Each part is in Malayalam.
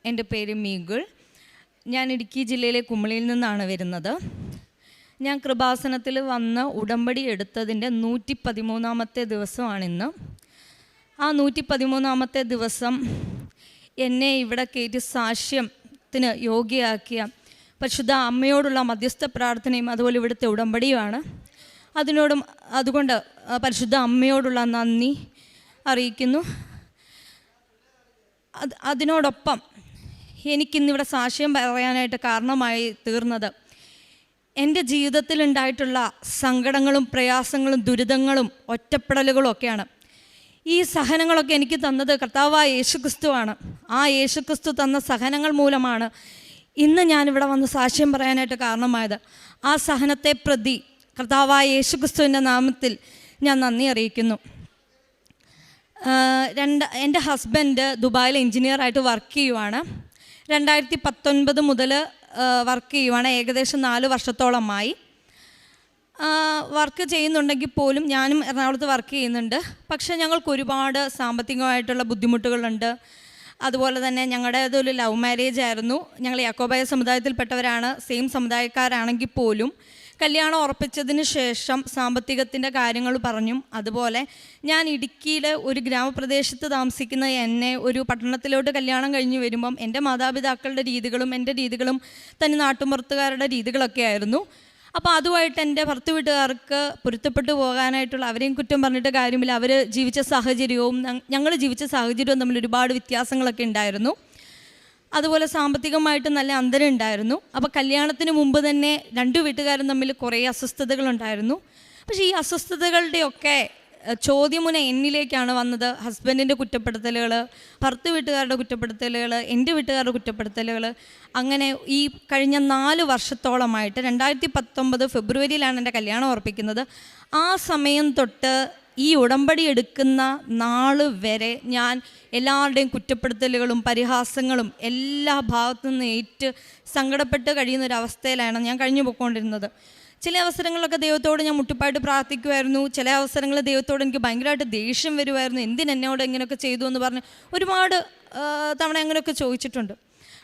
എൻ്റെ പേര് മീഗുൾ. ഞാൻ ഇടുക്കി ജില്ലയിലെ കുമളിയിൽ നിന്നാണ് വരുന്നത്. ഞാൻ കൃപാസനത്തിൽ വന്ന് ഉടമ്പടി എടുത്തതിൻ്റെ 113ാമത്തെ ദിവസമാണിന്ന്. ആ 113ാമത്തെ ദിവസം എന്നെ ഇവിടെ കയറ്റി സാക്ഷ്യത്തിന് യോഗ്യയാക്കിയ പരിശുദ്ധ അമ്മയോടുള്ള മധ്യസ്ഥ പ്രാർത്ഥനയും അതുപോലെ ഇവിടുത്തെ ഉടമ്പടിയുമാണ്. അതുകൊണ്ട് പരിശുദ്ധ അമ്മയോടുള്ള നന്ദി അറിയിക്കുന്നു. അതിനോടൊപ്പം എനിക്കിന്നിവിടെ സാക്ഷ്യം പറയാനായിട്ട് കാരണമായി തീർന്നത് എൻ്റെ ജീവിതത്തിലുണ്ടായിട്ടുള്ള സങ്കടങ്ങളും പ്രയാസങ്ങളും ദുരിതങ്ങളും ഒറ്റപ്പെടലുകളും ഒക്കെയാണ്. ഈ സഹനങ്ങളൊക്കെ എനിക്ക് തന്നത് കർത്താവായ യേശുക്രിസ്തുവാണ്. ആ യേശുക്രിസ്തു തന്ന സഹനങ്ങൾ മൂലമാണ് ഇന്ന് ഞാനിവിടെ വന്ന് സാക്ഷ്യം പറയാനായിട്ട് കാരണമായത്. ആ സഹനത്തെ പ്രതി കർത്താവായ യേശുക്രിസ്തുവിൻ്റെ നാമത്തിൽ ഞാൻ നന്ദി അറിയിക്കുന്നു. എൻ്റെ ഹസ്ബൻഡ് ദുബായിൽ എൻജിനീയറായിട്ട് വർക്ക് ചെയ്യുവാണ്. 2019 മുതൽ വർക്ക് ചെയ്യുവാണ്. ഏകദേശം 4 വർഷത്തോളമായി വർക്ക് ചെയ്യുന്നുണ്ടെങ്കിൽ പോലും ഞാനും എറണാകുളത്ത് വർക്ക് ചെയ്യുന്നുണ്ട്. പക്ഷേ ഞങ്ങൾക്ക് ഒരുപാട് സാമ്പത്തികമായിട്ടുള്ള ബുദ്ധിമുട്ടുകളുണ്ട്. അതുപോലെ തന്നെ ഞങ്ങളുടേതൊരു ലവ് മാരേജ് ആയിരുന്നു. ഞങ്ങൾ യാക്കോബായ സമുദായത്തിൽപ്പെട്ടവരാണ്. സെയിം സമുദായക്കാരാണെങ്കിൽ പോലും കല്യാണം ഉറപ്പിച്ചതിന് ശേഷം സാമ്പത്തികത്തിൻ്റെ കാര്യങ്ങൾ പറഞ്ഞും അതുപോലെ ഞാൻ ഇടുക്കിയിൽ ഒരു ഗ്രാമപ്രദേശത്ത് താമസിക്കുന്ന എന്നെ ഒരു പട്ടണത്തിലോട്ട് കല്യാണം കഴിഞ്ഞ് വരുമ്പം എൻ്റെ മാതാപിതാക്കളുടെ രീതികളും എൻ്റെ രീതികളും തന്നെ നാട്ടുമ്പുറത്തുകാരുടെ രീതികളൊക്കെ ആയിരുന്നു. അപ്പോൾ അതുമായിട്ട് എൻ്റെ ഭർത്തൃ വീട്ടുകാർക്ക് പൊരുത്തപ്പെട്ടു പോകാനായിട്ടുള്ള അവരെയും കുറ്റം പറഞ്ഞിട്ട് കാര്യമില്ല. അവർ ജീവിച്ച സാഹചര്യവും ഞങ്ങൾ ജീവിച്ച സാഹചര്യവും തമ്മിൽ ഒരുപാട് വ്യത്യാസങ്ങളൊക്കെ ഉണ്ടായിരുന്നു. അതുപോലെ സാമ്പത്തികമായിട്ട് നല്ല അന്തരം ഉണ്ടായിരുന്നു. അപ്പോൾ കല്യാണത്തിന് മുമ്പ് തന്നെ 2 വീട്ടുകാരും തമ്മിൽ കുറേ അസ്വസ്ഥതകളുണ്ടായിരുന്നു. പക്ഷേ ഈ അസ്വസ്ഥതകളുടെയൊക്കെ ചോദ്യമുന എന്നിലേക്കാണ് വന്നത്. ഹസ്ബൻഡിൻ്റെ കുറ്റപ്പെടുത്തലുകൾ, ഭർത്തൃ വീട്ടുകാരുടെ കുറ്റപ്പെടുത്തലുകൾ, എൻ്റെ വീട്ടുകാരുടെ കുറ്റപ്പെടുത്തലുകൾ. അങ്ങനെ ഈ കഴിഞ്ഞ 4 വർഷത്തോളമായിട്ട് 2019 ഫെബ്രുവരിയിലാണ് എൻ്റെ കല്യാണം ഉറപ്പിക്കുന്നത്. ആ സമയം തൊട്ട് ഈ ഉടമ്പടി എടുക്കുന്ന നാൾ വരെ ഞാൻ എല്ലാവരുടെയും കുറ്റപ്പെടുത്തലുകളും പരിഹാസങ്ങളും എല്ലാ ഭാഗത്തു നിന്ന് ഏറ്റ് സങ്കടപ്പെട്ട് കഴിയുന്നൊരവസ്ഥയിലാണ് ഞാൻ കഴിഞ്ഞു പോയിക്കൊണ്ടിരുന്നത്. ചില അവസരങ്ങളിലൊക്കെ ദൈവത്തോട് ഞാൻ മുട്ടിപ്പായിട്ട് പ്രാർത്ഥിക്കുമായിരുന്നു. ചില അവസരങ്ങളിൽ ദൈവത്തോട് എനിക്ക് ഭയങ്കരമായിട്ട് ദേഷ്യം വരുമായിരുന്നു. എന്തിനെന്നോട് ഇങ്ങനെയൊക്കെ ചെയ്തു എന്ന് പറഞ്ഞ് ഒരുപാട് തവണ അങ്ങനെയൊക്കെ ചോദിച്ചിട്ടുണ്ട്.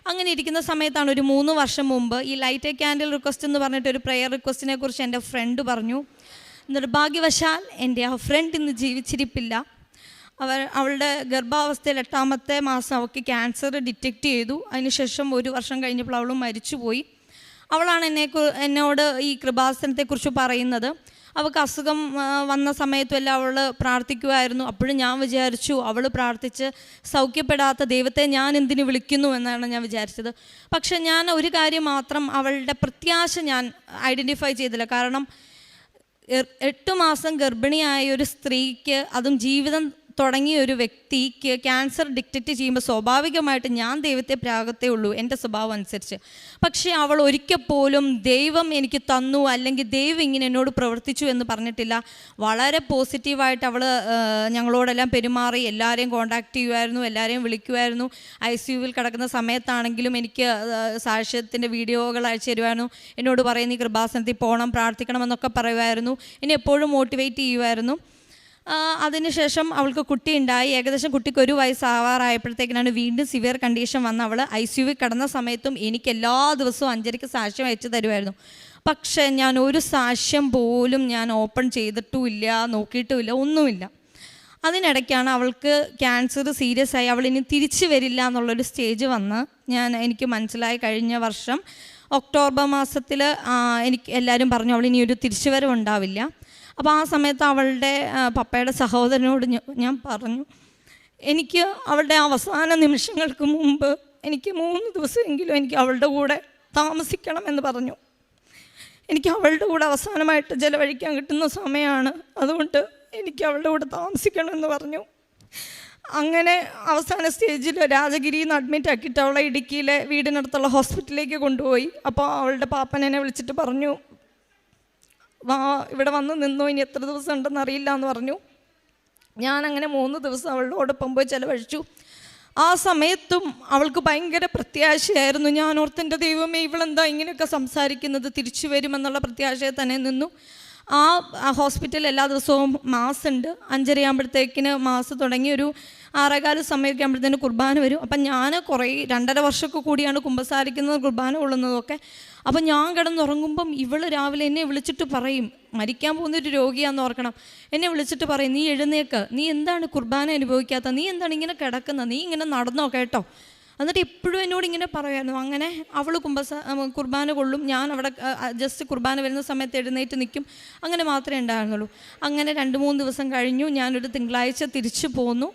അങ്ങനെ ഇരിക്കുന്ന സമയത്താണ് ഒരു 3 വർഷം മുമ്പ് ഈ ലൈറ്റ് എ ക്യാൻഡിൽ റിക്വസ്റ്റ് എന്ന് പറഞ്ഞിട്ട് ഒരു പ്രെയർ റിക്വസ്റ്റിനെ കുറിച്ച് എൻ്റെ ഫ്രണ്ട് പറഞ്ഞു. നിർഭാഗ്യവശാൽ എൻ്റെ ആ ഫ്രണ്ട് ഇന്ന് ജീവിച്ചിരിപ്പില്ല. അവളുടെ ഗർഭാവസ്ഥയിൽ 8ാമത്തെ മാസം അവൾക്ക് ക്യാൻസർ ഡിറ്റക്റ്റ് ചെയ്തു. അതിനുശേഷം 1 വർഷം കഴിഞ്ഞപ്പോൾ അവളും മരിച്ചുപോയി. അവളാണ് എന്നോട് ഈ കൃപാസനത്തെക്കുറിച്ച് പറയുന്നത്. അവൾക്ക് അസുഖം വന്ന സമയത്തുമെല്ലാം അവൾ പ്രാർത്ഥിക്കുമായിരുന്നു. അപ്പോഴും ഞാൻ വിചാരിച്ചു അവൾ പ്രാർത്ഥിച്ച് സൗഖ്യപ്പെടാത്ത ദൈവത്തെ ഞാൻ എന്തിനു വിളിക്കുന്നു എന്നാണ് ഞാൻ വിചാരിച്ചത്. പക്ഷെ ഞാൻ ഒരു കാര്യം മാത്രം അവളുടെ പ്രത്യാശ ഞാൻ ഐഡൻറ്റിഫൈ ചെയ്തില്ല. കാരണം 8 മാസം ഗർഭിണിയായ ഒരു സ്ത്രീക്ക്, അതും ജീവിതം തുടങ്ങിയ ഒരു വ്യക്തിക്ക് ക്യാൻസർ ഡിറ്റക്റ്റ് ചെയ്യുമ്പോൾ സ്വാഭാവികമായിട്ട് ഞാൻ ദൈവത്തെ പ്രാഗത്തേ ഉള്ളൂ എൻ്റെ സ്വഭാവം അനുസരിച്ച്. പക്ഷേ അവൾ ഒരിക്കൽ പോലും ദൈവം എനിക്ക് തന്നു അല്ലെങ്കിൽ ദൈവം ഇങ്ങനെ എന്നോട് പ്രവർത്തിച്ചു എന്ന് പറഞ്ഞിട്ടില്ല. വളരെ പോസിറ്റീവായിട്ട് അവൾ ഞങ്ങളോടെല്ലാം പെരുമാറി. എല്ലാവരെയും കോൺടാക്റ്റ് ചെയ്യുമായിരുന്നു, എല്ലാവരെയും വിളിക്കുമായിരുന്നു. ICUവിൽ കിടക്കുന്ന സമയത്താണെങ്കിലും എനിക്ക് സാക്ഷ്യത്തിൻ്റെ വീഡിയോകൾ അയച്ചു തരുമായിരുന്നു. എന്നോട് പറയും നീ കൃപാസനത്തിൽ പോകണം, പ്രാർത്ഥിക്കണമെന്നൊക്കെ പറയുമായിരുന്നു. എന്നെ എപ്പോഴും മോട്ടിവേറ്റ് ചെയ്യുമായിരുന്നു. അതിനുശേഷം അവൾക്ക് കുട്ടി ഉണ്ടായി. ഏകദേശം കുട്ടിക്ക് 1 വയസ്സാവാറായപ്പോഴത്തേക്കിനാണ് വീണ്ടും സിവിയർ കണ്ടീഷൻ വന്ന് അവൾ ICUവിൽ കിടന്ന സമയത്തും എനിക്ക് എല്ലാ ദിവസവും 5:30 സാക്ഷ്യം അയച്ചു തരുമായിരുന്നു. പക്ഷേ ഞാൻ ഒരു സാക്ഷ്യം പോലും ഞാൻ ഓപ്പൺ ചെയ്തിട്ടുമില്ല, നോക്കിയിട്ടുമില്ല, ഒന്നുമില്ല. അതിനിടയ്ക്കാണ് അവൾക്ക് ക്യാൻസർ സീരിയസ് ആയി. അവളിനി തിരിച്ചു വരില്ല എന്നുള്ളൊരു സ്റ്റേജ് വന്ന് എനിക്ക് മനസ്സിലായി. കഴിഞ്ഞ വർഷം ഒക്ടോബർ മാസത്തിൽ എനിക്ക് എല്ലാവരും പറഞ്ഞു അവളിനി ഒരു തിരിച്ചുവരവ് ഉണ്ടാവില്ല. അപ്പോൾ ആ സമയത്ത് അവളുടെ പപ്പയുടെ സഹോദരനോട് ഞാൻ പറഞ്ഞു, എനിക്ക് അവളുടെ അവസാന നിമിഷങ്ങൾക്ക് മുമ്പ് എനിക്ക് 3 ദിവസമെങ്കിലും എനിക്ക് അവളുടെ കൂടെ താമസിക്കണമെന്ന് പറഞ്ഞു. എനിക്ക് അവളുടെ കൂടെ അവസാനമായിട്ട് ചിലവഴിക്കാൻ കിട്ടുന്ന സമയമാണ്, അതുകൊണ്ട് എനിക്ക് അവളുടെ കൂടെ താമസിക്കണമെന്ന് പറഞ്ഞു. അങ്ങനെ അവസാന സ്റ്റേജിൽ രാജഗിരിയിൽ നിന്ന് അഡ്മിറ്റ് ആക്കിയിട്ട് അവളെ ഇടുക്കിയിലെ വീടിനടുത്തുള്ള ഹോസ്പിറ്റലിലേക്ക് കൊണ്ടുപോയി. അപ്പോൾ അവളുടെ പാപ്പൻ എന്നെ വിളിച്ചിട്ട് പറഞ്ഞു, ഇവിടെ വന്ന് നിന്നോ, ഇനി എത്ര ദിവസം ഉണ്ടെന്ന് അറിയില്ല എന്ന് പറഞ്ഞു. ഞാനങ്ങനെ 3 ദിവസം അവളോടൊപ്പം പോയി ചിലവഴിച്ചു. ആ സമയത്തും അവൾക്ക് ഭയങ്കര പ്രത്യാശയായിരുന്നു. ഞാൻ ഓർത്തെൻ്റെ ദൈവമേ, ഇവളെന്താ ഇങ്ങനെയൊക്കെ സംസാരിക്കുന്നത്, തിരിച്ചു വരുമെന്നുള്ള പ്രത്യാശയെ തന്നെ നിന്നു. ആ ഹോസ്പിറ്റലിൽ എല്ലാ ദിവസവും മാസ് ഉണ്ട്. 5:30 മാസ് തുടങ്ങി ഒരു 6:15 സമയമൊക്കെ ആകുമ്പോഴത്തേന് കുർബാന വരും. അപ്പം ഞാൻ കുറേ 2.5 വർഷമൊക്കെ കൂടിയാണ് കുമ്പസാരിക്കുന്നത്, കുർബാന കൊള്ളുന്നതൊക്കെ. അപ്പം ഞാൻ കിടന്നുറങ്ങുമ്പം ഇവൾ രാവിലെ എന്നെ വിളിച്ചിട്ട് പറയും, മരിക്കാൻ പോകുന്നൊരു രോഗിയാണെന്ന് ഓർക്കണം, എന്നെ വിളിച്ചിട്ട് പറയും, നീ എഴുന്നേക്ക്, നീ എന്താണ് കുർബാന അനുഭവിക്കാത്ത, നീ എന്താണ് ഇങ്ങനെ കിടക്കുന്നത്, നീ ഇങ്ങനെ നടന്നോ കേട്ടോ. എന്നിട്ട് എപ്പോഴും എന്നോട് ഇങ്ങനെ പറയുമായിരുന്നു. അങ്ങനെ അവൾ കുർബാന കൊള്ളും, ഞാൻ അവിടെ ജസ്റ്റ് കുർബാന വരുന്ന സമയത്ത് എഴുന്നേറ്റ് നിൽക്കും, അങ്ങനെ മാത്രമേ ഉണ്ടായിരുന്നുള്ളൂ. അങ്ങനെ 2-3 ദിവസം കഴിഞ്ഞു. ഞാനൊരു തിങ്കളാഴ്ച തിരിച്ചു പോന്നു.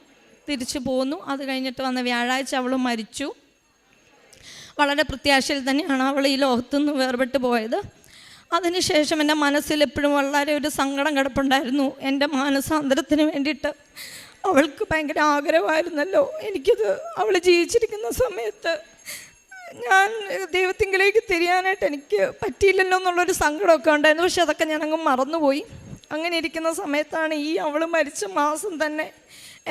അത് കഴിഞ്ഞിട്ട് വന്ന വ്യാഴാഴ്ച അവൾ മരിച്ചു. വളരെ പ്രത്യാശയിൽ തന്നെയാണ് അവൾ ഈ ലോകത്തുനിന്ന് വേർപെട്ട് പോയത്. അതിനുശേഷം എൻ്റെ മനസ്സിൽ എപ്പോഴും വളരെ ഒരു സങ്കടം കിടപ്പുണ്ടായിരുന്നു. എൻ്റെ മാനസാന്തരത്തിന് വേണ്ടിയിട്ട് അവൾക്ക് ഭയങ്കര ആഗ്രഹമായിരുന്നല്ലോ എനിക്കത്. അവൾ ജീവിച്ചിരിക്കുന്ന സമയത്ത് ഞാൻ ദൈവത്തിങ്കിലേക്ക് തിരിയാനായിട്ട് എനിക്ക് പറ്റിയില്ലല്ലോ എന്നുള്ളൊരു സങ്കടമൊക്കെ ഉണ്ടായിരുന്നു. പക്ഷെ അതൊക്കെ ഞാനങ്ങ് മറന്നുപോയി. അങ്ങനെ ഇരിക്കുന്ന സമയത്താണ് അവൾ മരിച്ച മാസം തന്നെ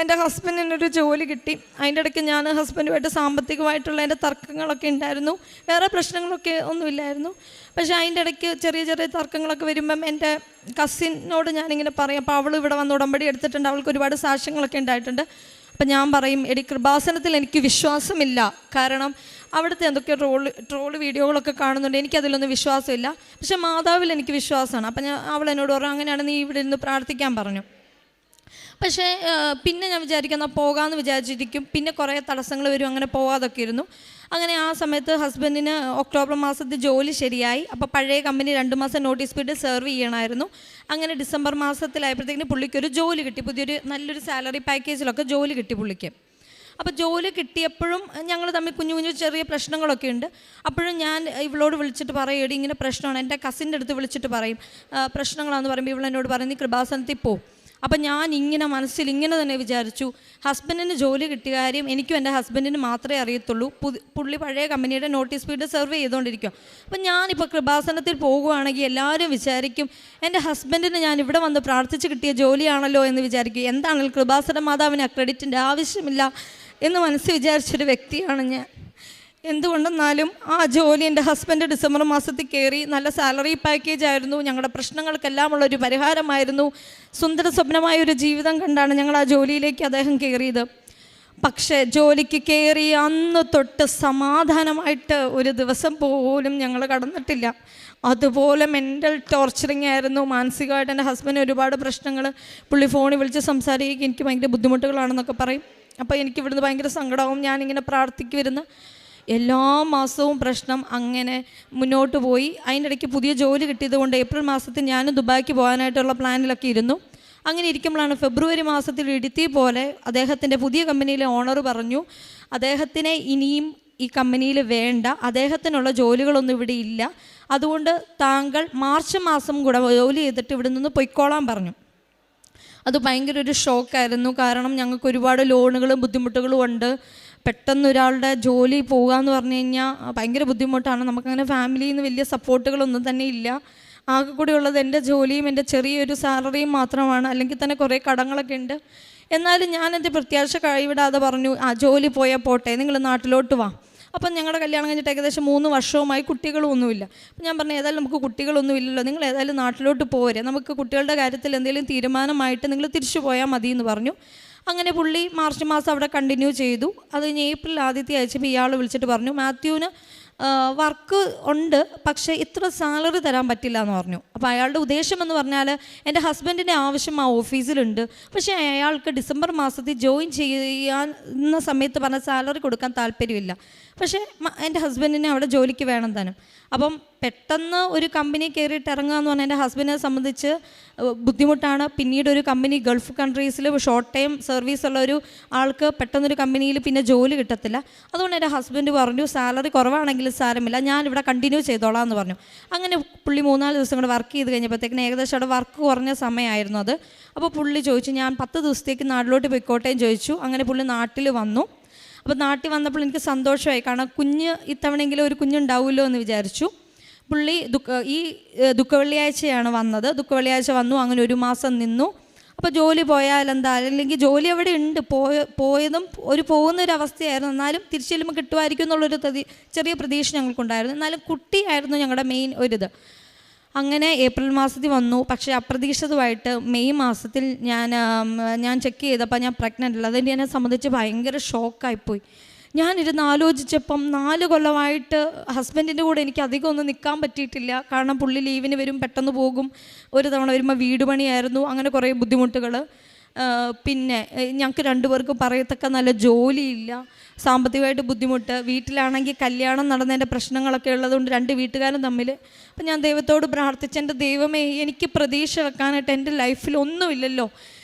എൻ്റെ ഹസ്ബൻഡിനൊരു ജോലി കിട്ടി. അതിൻ്റെ ഇടയ്ക്ക് ഞാൻ ഹസ്ബൻഡുമായിട്ട് സാമ്പത്തികമായിട്ടുള്ള എൻ്റെ തർക്കങ്ങളൊക്കെ ഉണ്ടായിരുന്നു. വേറെ പ്രശ്നങ്ങളൊക്കെ ഒന്നുമില്ലായിരുന്നു. പക്ഷേ അതിൻ്റെ ഇടയ്ക്ക് ചെറിയ ചെറിയ തർക്കങ്ങളൊക്കെ വരുമ്പം എൻ്റെ കസിനോട് ഞാനിങ്ങനെ പറയും. അപ്പോൾ അവൾ ഇവിടെ വന്ന് ഉടമ്പടി എടുത്തിട്ടുണ്ട്, അവൾക്ക് ഒരുപാട് സാക്ഷ്യങ്ങളൊക്കെ ഉണ്ടായിട്ടുണ്ട്. അപ്പം ഞാൻ പറയും, എടി കൃപാസനത്തിൽ എനിക്ക് വിശ്വാസമില്ല, കാരണം അവിടുത്തെ എന്തൊക്കെ ട്രോള് വീഡിയോകളൊക്കെ കാണുന്നുണ്ട്, എനിക്കതിലൊന്നും വിശ്വാസമില്ല. പക്ഷേ മാതാവിൽ എനിക്ക് വിശ്വാസമാണ്. അപ്പം അവൾ എന്നോട് പറഞ്ഞു, അങ്ങനെയാണ് നീ ഇവിടെ ഇരുന്ന് പ്രാർത്ഥിക്കാൻ പറഞ്ഞു. പക്ഷേ പിന്നെ ഞാൻ വിചാരിക്കുന്ന പോകാമെന്ന് വിചാരിച്ചിരിക്കും. പിന്നെ കുറേ തടസ്സങ്ങൾ വരും, അങ്ങനെ പോകാതൊക്കെ ഇരുന്നു. അങ്ങനെ ആ സമയത്ത് ഹസ്ബൻഡിന് ഒക്ടോബർ മാസത്തിൽ ജോലി ശരിയായി. അപ്പോൾ പഴയ കമ്പനി 2 മാസം നോട്ടീസ് പീരീഡ് സെർവ് ചെയ്യണമായിരുന്നു. അങ്ങനെ ഡിസംബർ മാസത്തിലായപ്പോഴത്തേക്കിന് പുള്ളിക്കൊരു ജോലി കിട്ടി, പുതിയൊരു നല്ലൊരു സാലറി പാക്കേജിലൊക്കെ ജോലി കിട്ടി പുള്ളിക്ക്. അപ്പോൾ ജോലി കിട്ടിയപ്പോഴും ഞങ്ങൾ തമ്മിൽ കുഞ്ഞു കുഞ്ഞു ചെറിയ പ്രശ്നങ്ങളൊക്കെ ഉണ്ട്. അപ്പോഴും ഞാൻ ഇവളോട് വിളിച്ചിട്ട് പറയും, എടി ഇങ്ങനെ പ്രശ്നമാണ്. എൻ്റെ കസിൻ്റെ അടുത്ത് വിളിച്ചിട്ട് പറയും പ്രശ്നങ്ങളാണെന്ന് പറയുമ്പോൾ ഇവളെന്നോട് പറയും, നീ കൃപാസനത്തിൽ പോ. അപ്പം ഞാൻ ഇങ്ങനെ മനസ്സിൽ ഇങ്ങനെ തന്നെ വിചാരിച്ചു, ഹസ്ബൻഡിന് ജോലി കിട്ടിയ കാര്യം എനിക്കും എൻ്റെ ഹസ്ബൻഡിന് മാത്രമേ അറിയത്തുള്ളൂ. പുള്ളി പഴയ കമ്പനിയുടെ നോട്ടീസ് പീരീഡ് സർവേ ചെയ്തുകൊണ്ടിരിക്കുക. അപ്പം ഞാനിപ്പോൾ കൃപാസനത്തിൽ പോകുകയാണെങ്കിൽ എല്ലാവരും വിചാരിക്കും എൻ്റെ ഹസ്ബൻഡിന് ഞാൻ ഇവിടെ വന്ന് പ്രാർത്ഥിച്ച് കിട്ടിയ ജോലിയാണല്ലോ എന്ന് വിചാരിക്കും. എന്താണെങ്കിലും കൃപാസന മാതാവിന് ക്രെഡിറ്റിൻ്റെ ആവശ്യമില്ല എന്ന് മനസ്സിൽ വിചാരിച്ചൊരു വ്യക്തിയാണ് ഞാൻ. എന്തുകൊണ്ടെന്നാലും ആ ജോലി എൻ്റെ ഹസ്ബൻഡ് ഡിസംബർ മാസത്തിൽ കയറി. നല്ല സാലറി പാക്കേജ് ആയിരുന്നു, ഞങ്ങളുടെ പ്രശ്നങ്ങൾക്കെല്ലാം ഉള്ളൊരു പരിഹാരമായിരുന്നു. സുന്ദര സ്വപ്നമായൊരു ജീവിതം കണ്ടാണ് ഞങ്ങൾ ആ ജോലിയിലേക്ക് അദ്ദേഹം കയറിയത്. പക്ഷേ ജോലിക്ക് കയറി അന്ന് തൊട്ട് സമാധാനമായിട്ട് ഒരു ദിവസം പോലും ഞങ്ങൾ കടന്നിട്ടില്ല. അതുപോലെ മെൻ്റൽ ടോർച്ചറിങ് ആയിരുന്നു. മാനസികമായിട്ട് എൻ്റെ ഹസ്ബൻഡ് ഒരുപാട് പ്രശ്നങ്ങൾ, പുള്ളി ഫോണിൽ വിളിച്ച് സംസാരിക്കുക എനിക്ക് ഭയങ്കര ബുദ്ധിമുട്ടുകളാണെന്നൊക്കെ പറയും. അപ്പോൾ എനിക്ക് ഇവിടുന്ന് ഭയങ്കര സങ്കടമാവും. ഞാനിങ്ങനെ പ്രാർത്ഥിക്കുവരുന്ന എല്ലാ മാസവും പ്രശ്നം അങ്ങനെ മുന്നോട്ട് പോയി. അതിൻ്റെ ഇടയ്ക്ക് പുതിയ ജോലി കിട്ടിയത് കൊണ്ട് ഏപ്രിൽ മാസത്തിൽ ഞാൻ ദുബായ്ക്ക് പോകാനായിട്ടുള്ള പ്ലാനിലൊക്കെ ഇരുന്നു. അങ്ങനെ ഇരിക്കുമ്പോഴാണ് ഫെബ്രുവരി മാസത്തിൽ ഇടുത്തി പോലെ അദ്ദേഹത്തിൻ്റെ പുതിയ കമ്പനിയിലെ ഓണർ പറഞ്ഞു, അദ്ദേഹത്തിനെ ഇനിയും ഈ കമ്പനിയിൽ വേണ്ട, അദ്ദേഹത്തിനുള്ള ജോലികളൊന്നും ഇവിടെ ഇല്ല, അതുകൊണ്ട് താങ്കൾ മാർച്ച് മാസം കൂടെ ജോലി ചെയ്തിട്ട് ഇവിടെ നിന്ന് പൊയ്ക്കോളാൻ പറഞ്ഞു. അത് ഭയങ്കര ഒരു ഷോക്കായിരുന്നു. കാരണം ഞങ്ങൾക്ക് ഒരുപാട് ലോണുകളും ബുദ്ധിമുട്ടുകളും ഉണ്ട്. പെട്ടെന്ന് ഒരാളുടെ ജോലി പോകുക എന്ന് പറഞ്ഞു കഴിഞ്ഞാൽ ഭയങ്കര ബുദ്ധിമുട്ടാണ്. നമുക്കങ്ങനെ ഫാമിലിയിൽ നിന്ന് വലിയ സപ്പോർട്ടുകളൊന്നും തന്നെ ഇല്ല. ആകെ കൂടി ഉള്ളത് എൻ്റെ ജോലിയും എൻ്റെ ചെറിയൊരു സാലറിയും മാത്രമാണ്. അല്ലെങ്കിൽ തന്നെ കുറേ കടങ്ങളൊക്കെ ഉണ്ട്. എന്നാലും ഞാൻ എൻ്റെ പ്രത്യാശ കൈവിടാതെ പറഞ്ഞു, ജോലി പോയാൽ പോട്ടെ, നിങ്ങൾ നാട്ടിലോട്ട് വാ. അപ്പം ഞങ്ങളുടെ കല്യാണം കഴിഞ്ഞിട്ട് ഏകദേശം 3 വർഷവുമായി കുട്ടികളൊന്നുമില്ല. അപ്പം ഞാൻ പറഞ്ഞു, ഏതായാലും നമുക്ക് കുട്ടികളൊന്നും ഇല്ലല്ലോ, നിങ്ങൾ ഏതായാലും നാട്ടിലോട്ട് പോരെ, നമുക്ക് കുട്ടികളുടെ കാര്യത്തിൽ എന്തെങ്കിലും തീരുമാനമായിട്ട് നിങ്ങൾ തിരിച്ചു പോയാൽ മതി എന്ന് പറഞ്ഞു. അങ്ങനെ പുള്ളി മാർച്ച് മാസം അവിടെ കണ്ടിന്യൂ ചെയ്തു. അത് കഴിഞ്ഞ് ഏപ്രിൽ ആദ്യത്തെ ആഴ്ച ഇയാൾ വിളിച്ചിട്ട് പറഞ്ഞു, മാത്യുവിന് വർക്ക് ഉണ്ട്, പക്ഷേ ഇത്ര സാലറി തരാൻ പറ്റില്ല എന്ന് പറഞ്ഞു. അപ്പോൾ അയാളുടെ ഉദ്ദേശം എന്ന് പറഞ്ഞാൽ എൻ്റെ ഹസ്ബൻഡിൻ്റെ ആവശ്യം ആ ഓഫീസിലുണ്ട്, പക്ഷേ അയാൾക്ക് ഡിസംബർ മാസത്തിൽ ജോയിൻ ചെയ്യാൻ സമയത്ത് പറഞ്ഞ സാലറി കൊടുക്കാൻ താല്പര്യമില്ല. പക്ഷേ എൻ്റെ ഹസ്ബൻഡിനെ അവിടെ ജോലിക്ക് വേണം താനും. അപ്പം പെട്ടെന്ന് ഒരു കമ്പനി കയറിയിട്ട് ഇറങ്ങുക എന്ന് പറഞ്ഞാൽ എൻ്റെ ഹസ്ബൻഡിനെ സംബന്ധിച്ച് ബുദ്ധിമുട്ടാണ്. പിന്നീട് ഒരു കമ്പനി ഗൾഫ് കൺട്രീസിൽ ഷോർട്ട് ടൈം സർവീസ് ഉള്ള ഒരു ആൾക്ക് പെട്ടെന്നൊരു കമ്പനിയിൽ പിന്നെ ജോലി കിട്ടത്തില്ല. അതുകൊണ്ട് എൻ്റെ ഹസ്ബൻഡ് പറഞ്ഞു, സാലറി കുറവാണെങ്കിലും സാരമില്ല, ഞാനിവിടെ കണ്ടിന്യൂ ചെയ്തോളാം എന്ന് പറഞ്ഞു. അങ്ങനെ പുള്ളി 3-4 ദിവസം കൂടെ വർക്ക് ചെയ്ത് കഴിഞ്ഞപ്പോഴത്തേക്കിന് ഏകദേശം അവിടെ വർക്ക് കുറഞ്ഞ സമയമായിരുന്നു അത്. അപ്പോൾ പുള്ളി ചോദിച്ചു, ഞാൻ 10 ദിവസത്തേക്ക് നാട്ടിലോട്ട് പോയിക്കോട്ടേന്ന് ചോദിച്ചു. അങ്ങനെ പുള്ളി നാട്ടിൽ വന്നു. അപ്പോൾ നാട്ടിൽ വന്നപ്പോൾ എനിക്ക് സന്തോഷമായി, കാരണം ഇത്തവണയെങ്കിലും ഒരു കുഞ്ഞുണ്ടാവുമല്ലോ എന്ന് വിചാരിച്ചു. പുള്ളി ഈ ദുഃഖവെള്ളിയാഴ്ചയാണ് വന്നത്. ദുഃഖവെള്ളിയാഴ്ച വന്നു. അങ്ങനെ 1 മാസം നിന്നു. അപ്പോൾ ജോലി പോയാൽ എന്താ, അല്ലെങ്കിൽ ജോലി അവിടെ ഉണ്ട്, പോയതും പോകുന്നൊരവസ്ഥയായിരുന്നു. എന്നാലും തിരിച്ചു ചെല്ലുമ്പോൾ കിട്ടുമായിരിക്കും എന്നുള്ളൊരു ചെറിയ പ്രതീക്ഷ ഞങ്ങൾക്കുണ്ടായിരുന്നു. എന്നാലും കുട്ടിയായിരുന്നു ഞങ്ങളുടെ മെയിൻ ഒരിത്. അങ്ങനെ ഏപ്രിൽ മാസത്തിൽ വന്നു. പക്ഷേ അപ്രതീക്ഷിതമായിട്ട് മെയ് മാസത്തിൽ ഞാൻ ചെക്ക് ചെയ്തപ്പോൾ ഞാൻ പ്രഗ്നൻ്റ് അല്ല. അതെൻ്റെ എന്നെ സംബന്ധിച്ച് ഭയങ്കര ഷോക്കായിപ്പോയി. ഞാനിരുന്ന് ആലോചിച്ചപ്പം 4 കൊല്ലമായിട്ട് ഹസ്ബൻഡിൻ്റെ കൂടെ എനിക്ക് അധികം ഒന്നും നിൽക്കാൻ പറ്റിയിട്ടില്ല. കാരണം പുള്ളി ലീവിന് വരും, പെട്ടെന്ന് പോകും. ഒരു തവണ വരുമ്പോൾ വീട് പണിയായിരുന്നു, അങ്ങനെ കുറേ ബുദ്ധിമുട്ടുകൾ. പിന്നെ ഞങ്ങൾക്ക് 2 പേർക്കും പറയത്തക്ക നല്ല ജോലിയില്ല, സാമ്പത്തികമായിട്ട് ബുദ്ധിമുട്ട്. വീട്ടിലാണെങ്കിൽ കല്യാണം നടന്നതിൻ്റെ പ്രശ്നങ്ങളൊക്കെ ഉള്ളതുകൊണ്ട് 2 വീട്ടുകാരും തമ്മിൽ. അപ്പം ഞാൻ ദൈവത്തോട് പ്രാർത്ഥിച്ച്, എൻ്റെ ദൈവമേ, എനിക്ക് പ്രതീക്ഷ വെക്കാനായിട്ട് എൻ്റെ ലൈഫിൽ ഒന്നുമില്ലല്ലോ,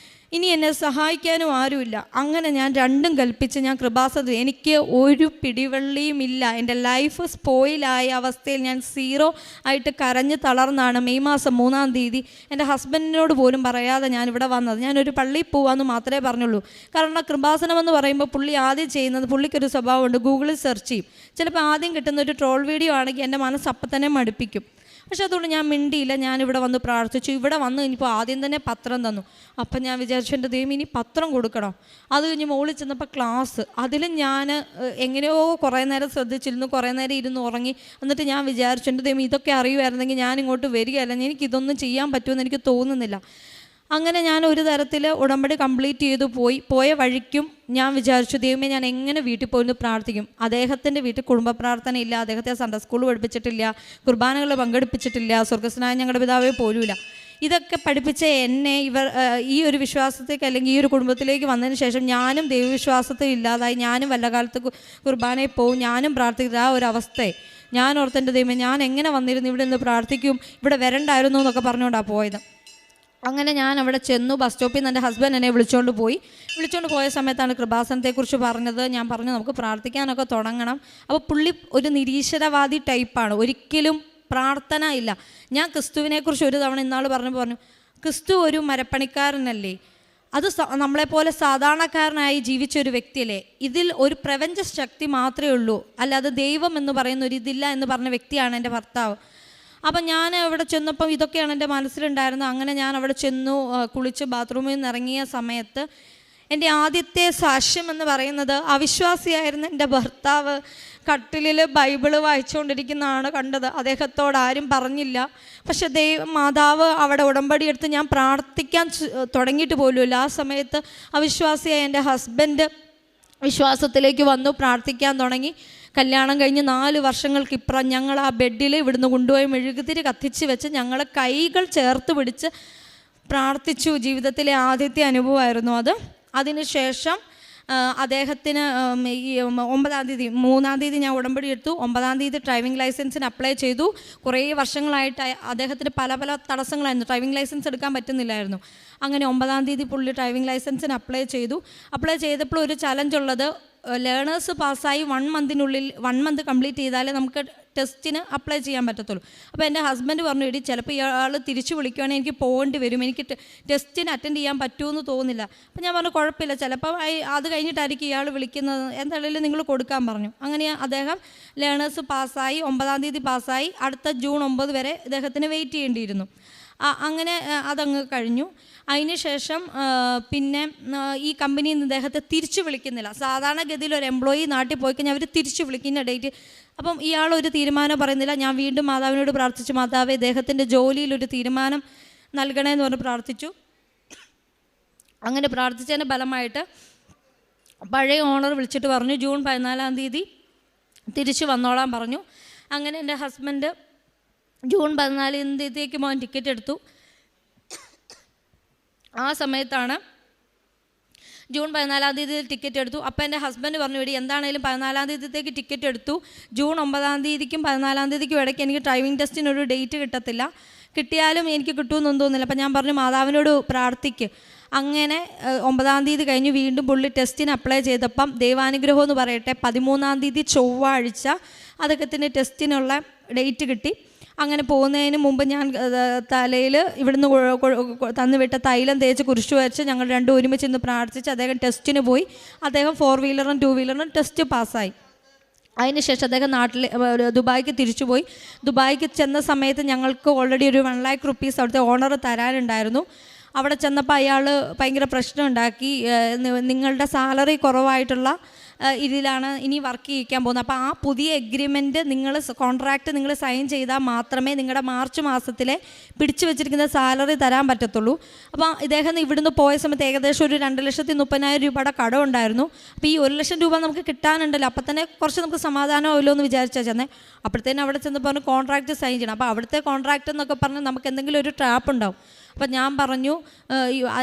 ഇനി എന്നെ സഹായിക്കാനും ആരുമില്ല. അങ്ങനെ ഞാൻ 2ഉം കൽപ്പിച്ച് ഞാൻ കൃപാസനത്തിൽ, എനിക്ക് ഒരു പിടിവള്ളിയും ഇല്ല, എൻ്റെ ലൈഫ് സ്പോയിലായ അവസ്ഥയിൽ ഞാൻ 0 ആയിട്ട് കരഞ്ഞ് തളർന്നാണ് മെയ് മാസം 3-ാം തീയതി എൻ്റെ ഹസ്ബൻഡിനോട് പോലും പറയാതെ ഞാൻ ഇവിടെ വന്നത്. ഞാനൊരു പള്ളിയിൽ പോകാമെന്ന് മാത്രമേ പറഞ്ഞുള്ളൂ. കാരണം കൃപാസനം എന്ന് പറയുമ്പോൾ പുള്ളി ആദ്യം ചെയ്യുന്നത്, പുള്ളിക്കൊരു സ്വഭാവമുണ്ട്, ഗൂഗിളിൽ സെർച്ച് ചെയ്യും. ചിലപ്പോൾ ആദ്യം കിട്ടുന്ന ഒരു ട്രോൾ വീഡിയോ ആണെങ്കിൽ എൻ്റെ മനസ്സ് അപ്പം തന്നെ മടുപ്പിക്കും. പക്ഷെ അതുകൊണ്ട് ഞാൻ മിണ്ടിയില്ല. ഞാനിവിടെ വന്ന് പ്രാർത്ഥിച്ചു. ഇവിടെ വന്ന് ഇനിയിപ്പോൾ ആദ്യം തന്നെ പത്രം തന്നു. അപ്പം ഞാൻ വിചാരിച്ചു, എൻ്റെ ദൈവം ഇനി പത്രം കൊടുക്കണം. അത് കഴിഞ്ഞ് മുകളിൽ ചെന്നപ്പോൾ ക്ലാസ്, അതിലും ഞാൻ എങ്ങനെയോ കുറേ നേരം ശ്രദ്ധിച്ചിരുന്നു, കുറേ നേരം ഇരുന്ന് ഉറങ്ങി. എന്നിട്ട് ഞാൻ വിചാരിച്ചു, എൻ്റെ ദൈവം ഇതൊക്കെ അറിയുമായിരുന്നെങ്കിൽ ഞാൻ ഇങ്ങോട്ട് വരികയല്ല, എനിക്കിതൊന്നും ചെയ്യാൻ പറ്റുമെന്ന് എനിക്ക് തോന്നുന്നില്ല. അങ്ങനെ ഞാൻ ഒരു തരത്തിൽ ഉടമ്പടി കംപ്ലീറ്റ് ചെയ്തു പോയ വഴിക്കും ഞാൻ വിചാരിച്ചു, ദൈവമേ, ഞാൻ എങ്ങനെ വീട്ടിൽ പോയി പ്രാർത്ഥിക്കും? അദ്ദേഹത്തിൻ്റെ വീട്ടിൽ കുടുംബ പ്രാർത്ഥന ഇല്ല, അദ്ദേഹത്തെ സൺഡേ സ്കൂൾ പഠിപ്പിച്ചിട്ടില്ല, കുർബാനകൾ പങ്കെടുപ്പിച്ചിട്ടില്ല, സ്വർഗ്ഗസ്നായ ഞങ്ങളുടെ പിതാവേ പോലുമില്ല. ഇതൊക്കെ പഠിപ്പിച്ച എന്നെ ഈ ഒരു വിശ്വാസത്തേക്ക് അല്ലെങ്കിൽ ഈ ഒരു കുടുംബത്തിലേക്ക് വന്നതിന് ശേഷം ഞാനും ദൈവവിശ്വാസത്തിൽ ഇല്ലാതായി. ഞാനും വല്ല കാലത്ത് കുർബാനയിൽ പോവും, ഞാനും പ്രാർത്ഥിക്കുന്ന ആ ഒരു അവസ്ഥയെ ഞാൻ ഓർത്തെൻ്റെ ദൈവമേ, ഞാൻ എങ്ങനെ വന്നിരുന്നു ഇവിടെ നിന്ന് പ്രാർത്ഥിക്കും, ഇവിടെ വരണ്ടായിരുന്നു എന്നൊക്കെ പറഞ്ഞുകൊണ്ടാണ് പോയത്. അങ്ങനെ ഞാൻ അവിടെ ചെന്നു. ബസ് സ്റ്റോപ്പിൽ നിന്ന് എൻ്റെ ഹസ്ബൻഡ് എന്നെ വിളിച്ചുകൊണ്ട് പോയ സമയത്താണ് കൃപാസനത്തെക്കുറിച്ച് പറഞ്ഞത്. ഞാൻ പറഞ്ഞു, നമുക്ക് പ്രാർത്ഥിക്കാനൊക്കെ തുടങ്ങണം. അപ്പോൾ പുള്ളി ഒരു നിരീശ്വരവാദി ടൈപ്പാണ്, ഒരിക്കലും പ്രാർത്ഥന ഇല്ല. ഞാൻ ക്രിസ്തുവിനെക്കുറിച്ച് ഒരു തവണ ഇന്നാൾ പറഞ്ഞു, ക്രിസ്തു ഒരു മരപ്പണിക്കാരനല്ലേ, അത് നമ്മളെപ്പോലെ സാധാരണക്കാരനായി ജീവിച്ച ഒരു വ്യക്തിയല്ലേ, ഇതിൽ ഒരു പ്രപഞ്ച ശക്തി മാത്രമേ ഉള്ളൂ, അല്ലാതെ ദൈവം എന്ന് പറയുന്ന ഒരു ഇതില്ല എന്ന് പറഞ്ഞ വ്യക്തിയാണ് എൻ്റെ ഭർത്താവ്. അപ്പം ഞാൻ അവിടെ ചെന്നപ്പം ഇതൊക്കെയാണ് എൻ്റെ മനസ്സിലുണ്ടായിരുന്നത്. അങ്ങനെ ഞാൻ അവിടെ ചെന്നു, കുളിച്ച് ബാത്റൂമിൽ നിന്ന് ഇറങ്ങിയ സമയത്ത് എൻ്റെ ആദ്യത്തെ സാക്ഷ്യം എന്ന് പറയുന്നത്, അവിശ്വാസിയായിരുന്ന എൻ്റെ ഭർത്താവ് കട്ടിലിൽ ബൈബിള് വായിച്ചുകൊണ്ടിരിക്കുന്നതാണ് കണ്ടത്. അദ്ദേഹത്തോട് ആരും പറഞ്ഞില്ല. പക്ഷെ മാതാവ് അവിടെ ഉടമ്പടി എടുത്ത് ഞാൻ പ്രാർത്ഥിക്കാൻ തുടങ്ങിയിട്ട് പോലുമില്ല. ആ സമയത്ത് അവിശ്വാസിയായ എൻ്റെ ഹസ്ബൻഡ് വിശ്വാസത്തിലേക്ക് വന്നു, പ്രാർത്ഥിക്കാൻ തുടങ്ങി. കല്യാണം കഴിഞ്ഞ് 4 വർഷങ്ങൾക്കിപ്പുറം ഞങ്ങൾ ആ ബെഡിൽ ഇവിടുന്ന് കൊണ്ടുപോയി മെഴുകുതിരി കത്തിച്ച് വെച്ച് ഞങ്ങൾ കൈകൾ ചേർത്ത് പിടിച്ച് പ്രാർത്ഥിച്ചു. ജീവിതത്തിലെ ആദ്യത്തെ അനുഭവമായിരുന്നു അത്. അതിനുശേഷം അദ്ദേഹത്തിന് ഈ 9-ാം തീയതി 3-ാം തീയതി ഞാൻ ഉടമ്പടി എടുത്തു. 9-ാം തീയതി ഡ്രൈവിംഗ് ലൈസൻസിന് അപ്ലൈ ചെയ്തു. കുറേ വർഷങ്ങളായിട്ട് അദ്ദേഹത്തിന് പല തടസ്സങ്ങളായിരുന്നു, ഡ്രൈവിംഗ് ലൈസൻസ് എടുക്കാൻ പറ്റുന്നില്ലായിരുന്നു. അങ്ങനെ 9-ാം തീയതി പുള്ളി ഡ്രൈവിംഗ് ലൈസൻസിന് അപ്ലൈ ചെയ്തപ്പോൾ ഒരു ചലഞ്ച് ഉള്ളത്, ലേണേഴ്സ് പാസ്സായി 1 മന്ത് കംപ്ലീറ്റ് ചെയ്താലേ നമുക്ക് ടെസ്റ്റിന് അപ്ലൈ ചെയ്യാൻ പറ്റത്തുള്ളൂ. അപ്പോൾ എൻ്റെ ഹസ്ബൻഡ് പറഞ്ഞു, എടി ചിലപ്പോൾ ഇയാൾ തിരിച്ചു വിളിക്കുകയാണെങ്കിൽ എനിക്ക് പോകേണ്ടി വരും, എനിക്ക് ടെസ്റ്റിന് അറ്റൻഡ് ചെയ്യാൻ പറ്റുമെന്ന് തോന്നുന്നില്ല. അപ്പോൾ ഞാൻ പറഞ്ഞു, കുഴപ്പമില്ല, ചിലപ്പോൾ അത് കഴിഞ്ഞിട്ടായിരിക്കും ഇയാൾ വിളിക്കുന്നത്, എന്തായാലും നിങ്ങൾ കൊടുക്കാൻ പറഞ്ഞു. അങ്ങനെ അദ്ദേഹം ലേണേഴ്സ് പാസ്സായി, 9-ാം തീയതി പാസ്സായി. അടുത്ത ജൂൺ 9 വരെ അദ്ദേഹത്തിന് വെയിറ്റ് ചെയ്യേണ്ടിയിരുന്നു. അങ്ങനെ അതങ്ങ് കഴിഞ്ഞു. അതിന് ശേഷം പിന്നെ ഈ കമ്പനിയിൽ നിന്ന് ഇദ്ദേഹത്തെ തിരിച്ചു വിളിക്കുന്നില്ല. സാധാരണഗതിയിൽ ഒരു എംപ്ലോയി നാട്ടിൽ പോയി കഴിഞ്ഞാൽ അവർ തിരിച്ചു വിളിക്കുന്ന ഡേറ്റ്. അപ്പം ഇയാളൊരു തീരുമാനം പറയുന്നില്ല. ഞാൻ വീണ്ടും മാതാവിനോട് പ്രാർത്ഥിച്ചു, മാതാവേ, ഇദ്ദേഹത്തിൻ്റെ ജോലിയിലൊരു തീരുമാനം നൽകണമെന്ന് പറഞ്ഞ് പ്രാർത്ഥിച്ചു. അങ്ങനെ പ്രാർത്ഥിച്ചതിൻ്റെ ഫലമായിട്ട് പഴയ ഓണർ വിളിച്ചിട്ട് പറഞ്ഞു, ജൂൺ 14-ാം തീയതി തിരിച്ചു വന്നോളാൻ പറഞ്ഞു. അങ്ങനെ എൻ്റെ ഹസ്ബൻഡ് ജൂൺ 14-ാം തീയതിക്ക് പോകാൻ ടിക്കറ്റ് എടുത്തു. ആ സമയത്താണ് ജൂൺ 14-ാം തീയതി ടിക്കറ്റ് എടുത്തു. അപ്പോൾ എൻ്റെ ഹസ്ബൻഡ് പറഞ്ഞു, എടി എന്താണേലും 14-ാം തീയതിക്ക് ടിക്കറ്റ് എടുത്തു, ജൂൺ 9-ാം തീയതിക്കും 14-ാം തീയതിക്കും ഇടയ്ക്ക് എനിക്ക് ഡ്രൈവിംഗ് ടെസ്റ്റിനൊരു ഡേറ്റ് കിട്ടത്തില്ല, കിട്ടിയാലും എനിക്ക് കിട്ടുമെന്നൊന്നും തോന്നുന്നില്ല. അപ്പം ഞാൻ പറഞ്ഞു, മാതാവിനോട് പ്രാർത്ഥിക്ക്. അങ്ങനെ 9-ാം തീയതി കഴിഞ്ഞ് വീണ്ടും പുള്ളി ടെസ്റ്റിന് അപ്ലൈ ചെയ്തപ്പം ദൈവാനുഗ്രഹം എന്ന് പറയട്ടെ, 13-ാം തീയതി ചൊവ്വാഴ്ച അദ്ദേഹത്തിൻ്റെ ടെസ്റ്റിനുള്ള ഡേറ്റ് കിട്ടി. അങ്ങനെ പോകുന്നതിന് മുമ്പ് ഞാൻ തലയിൽ ഇവിടുന്ന് തന്നുവിട്ട തൈലം തേച്ച് കുരിശു വരച്ച് ഞങ്ങൾ രണ്ടും ഒരുമിച്ച് ഇന്ന് പ്രാർത്ഥിച്ച് അദ്ദേഹം ടെസ്റ്റിന് പോയി. അദ്ദേഹം 4 വീലറും 2 വീലറും ടെസ്റ്റ് പാസ്സായി. അതിനുശേഷം അദ്ദേഹം ദുബായിക്ക് തിരിച്ചു പോയി. ദുബായിക്ക് ചെന്ന സമയത്ത് ഞങ്ങൾക്ക് ഓൾറെഡി ഒരു 1 lakh rupees അവിടുത്തെ ഓണർ തരാനുണ്ടായിരുന്നു. അവിടെ ചെന്നപ്പോൾ അയാൾ ഭയങ്കര പ്രശ്നം ഉണ്ടാക്കി. നിങ്ങളുടെ സാലറി കുറവായിട്ടുള്ള ഇതിലാണ് ഇനി വർക്ക് ചെയ്യിക്കാൻ പോകുന്നത്. അപ്പോൾ ആ പുതിയ എഗ്രിമെൻറ്റ് കോൺട്രാക്റ്റ് നിങ്ങൾ സൈൻ ചെയ്താൽ മാത്രമേ നിങ്ങളുടെ മാർച്ച് മാസത്തിലെ പിടിച്ചു വെച്ചിരിക്കുന്ന സാലറി തരാൻ പറ്റത്തുള്ളൂ. അപ്പോൾ ഇദ്ദേഹം ഇവിടുന്ന് പോയ സമയത്ത് ഏകദേശം ഒരു 2,30,000 രൂപയുടെ കടം ഉണ്ടായിരുന്നു. അപ്പോൾ ഈ 1,00,000 രൂപ നമുക്ക് കിട്ടാനുണ്ടല്ലോ, അപ്പോൾ തന്നെ കുറച്ച് നമുക്ക് സമാധാനമാവില്ലോ എന്ന് വിചാരിച്ചാൽ ചെന്നേ. അപ്പോഴത്തേനും അവിടെ ചെന്ന് പറഞ്ഞ് കോൺട്രാക്റ്റ് സൈൻ ചെയ്യണം. അപ്പോൾ അവിടുത്തെ കോൺട്രാക്റ്റ് എന്നൊക്കെ പറഞ്ഞാൽ നമുക്ക് എന്തെങ്കിലും ഒരു ട്രാപ്പ് ഉണ്ടാവും. അപ്പം ഞാൻ പറഞ്ഞു,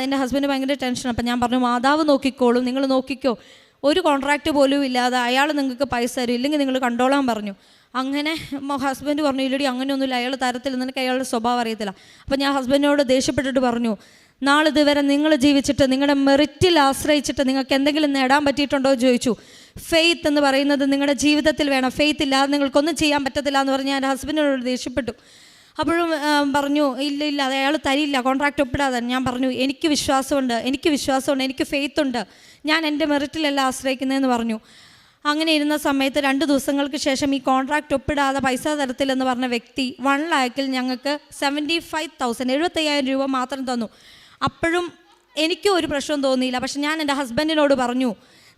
എൻ്റെ ഹസ്ബൻഡ് ഭയങ്കര ടെൻഷൻ. അപ്പം ഞാൻ പറഞ്ഞു, മാതാവ് നോക്കിക്കോളും, നിങ്ങൾ നോക്കിക്കോ, ഒരു കോൺട്രാക്റ്റ് പോലും ഇല്ലാതെ അയാൾ നിങ്ങൾക്ക് പൈസ തരും, ഇല്ലെങ്കിൽ നിങ്ങൾ കണ്ടോളാൻ പറഞ്ഞു. അങ്ങനെ ഹസ്ബൻഡ് പറഞ്ഞു, ഇല്ലടി അങ്ങനെയൊന്നുമില്ല, അയാൾ തരത്തില്ല, നിനക്ക് അയാളുടെ സ്വഭാവം അറിയത്തില്ല. അപ്പം ഞാൻ ഹസ്ബൻഡിനോട് ദേഷ്യപ്പെട്ടിട്ട് പറഞ്ഞു, നാളിതുവരെ നിങ്ങൾ ജീവിച്ചിട്ട് നിങ്ങളുടെ മെറിറ്റിൽ ആശ്രയിച്ചിട്ട് നിങ്ങൾക്ക് എന്തെങ്കിലും നേടാൻ പറ്റിയിട്ടുണ്ടോ എന്ന് ചോദിച്ചു. ഫെയ്ത്ത് എന്ന് പറയുന്നത് നിങ്ങളുടെ ജീവിതത്തിൽ വേണം, ഫെയ്ത്ത് ഇല്ലാതെ നിങ്ങൾക്കൊന്നും ചെയ്യാൻ പറ്റത്തില്ല എന്ന് പറഞ്ഞ് ഞാൻ എൻ്റെ ദേഷ്യപ്പെട്ടു. അപ്പോഴും പറഞ്ഞു, ഇല്ല അത് അയാൾ തരില്ല, കോൺട്രാക്റ്റ് ഒപ്പിടാതെ. ഞാൻ പറഞ്ഞു, എനിക്ക് വിശ്വാസമുണ്ട്, എനിക്ക് ഫെയ്ത്ത് ഉണ്ട്, ഞാൻ എൻ്റെ മെറിറ്റിലല്ല ആശ്രയിക്കുന്നതെന്ന് പറഞ്ഞു. അങ്ങനെ ഇരുന്ന സമയത്ത് 2 ദിവസങ്ങൾക്ക് ശേഷം ഈ കോൺട്രാക്റ്റ് ഒപ്പിടാതെ പൈസ തരത്തില്ലെന്ന് പറഞ്ഞ വ്യക്തി 1 lakhൽ ഞങ്ങൾക്ക് 75,000 രൂപ മാത്രം തന്നു. അപ്പോഴും എനിക്കും ഒരു പ്രശ്നം തോന്നിയില്ല. പക്ഷെ ഞാൻ എൻ്റെ ഹസ്ബൻഡിനോട് പറഞ്ഞു,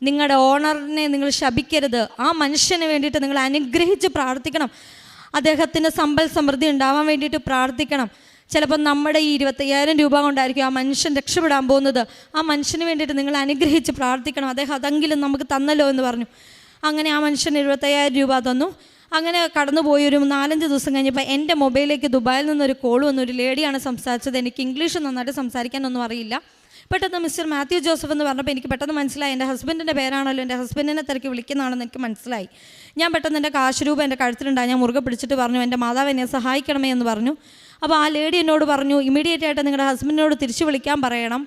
നിങ്ങളുടെ ഓണറിനെ നിങ്ങൾ ശപിക്കരുത്, ആ മനുഷ്യന് വേണ്ടിയിട്ട് നിങ്ങൾ അനുഗ്രഹിച്ച് പ്രാർത്ഥിക്കണം, അദ്ദേഹത്തിന് സമ്പൽ സമൃദ്ധി ഉണ്ടാവാൻ വേണ്ടിയിട്ട് പ്രാർത്ഥിക്കണം. ചിലപ്പോൾ നമ്മുടെ ഈ 25,000 രൂപ കൊണ്ടായിരിക്കും ആ മനുഷ്യൻ രക്ഷപ്പെടാൻ പോകുന്നത്. ആ മനുഷ്യന് വേണ്ടിയിട്ട് നിങ്ങൾ അനുഗ്രഹിച്ച് പ്രാർത്ഥിക്കണം, അദ്ദേഹം അതെങ്കിലും നമുക്ക് തന്നല്ലോ എന്ന് പറഞ്ഞു. അങ്ങനെ ആ മനുഷ്യൻ 75,000 രൂപ തന്നു. അങ്ങനെ കടന്നുപോയി ഒരു 4-5 ദിവസം കഴിഞ്ഞപ്പോൾ എൻ്റെ മൊബൈലിലേക്ക് ദുബായിൽ നിന്നൊരു കോൾ വന്നു. ഒരു ലേഡിയാണ് സംസാരിച്ചത്. എനിക്ക് ഇംഗ്ലീഷ് നന്നായിട്ട് സംസാരിക്കാനൊന്നും അറിയില്ല. പെട്ടെന്ന് മിസ്റ്റർ മാത്യു ജോസഫ് എന്ന് പറഞ്ഞപ്പോൾ എനിക്ക് പെട്ടെന്ന് മനസ്സിലായി, എൻ്റെ ഹസ്ബൻഡിൻ്റെ പേരാണല്ലോ, എൻ്റെ ഹസ്ബൻഡിനെ തിരക്കി വിളിക്കുന്നതാണെന്ന് എനിക്ക് മനസ്സിലായി. ഞാൻ പെട്ടെന്ന് എൻ്റെ കാശ് രൂപ എൻ്റെ കഴുത്തിലുണ്ടായി. ഞാൻ മുറുകെ പിടിച്ചിട്ട് പറഞ്ഞു, എൻ്റെ മാതാവ് എന്നെ സഹായിക്കണമേ എന്ന് പറഞ്ഞു. അപ്പോൾ ആ ലേഡി എന്നോട് പറഞ്ഞു, ഇമ്മീഡിയറ്റ് ആയിട്ട് നിങ്ങളുടെ ഹസ്ബൻഡിനോട് തിരിച്ചു വിളിക്കാൻ പറയണം,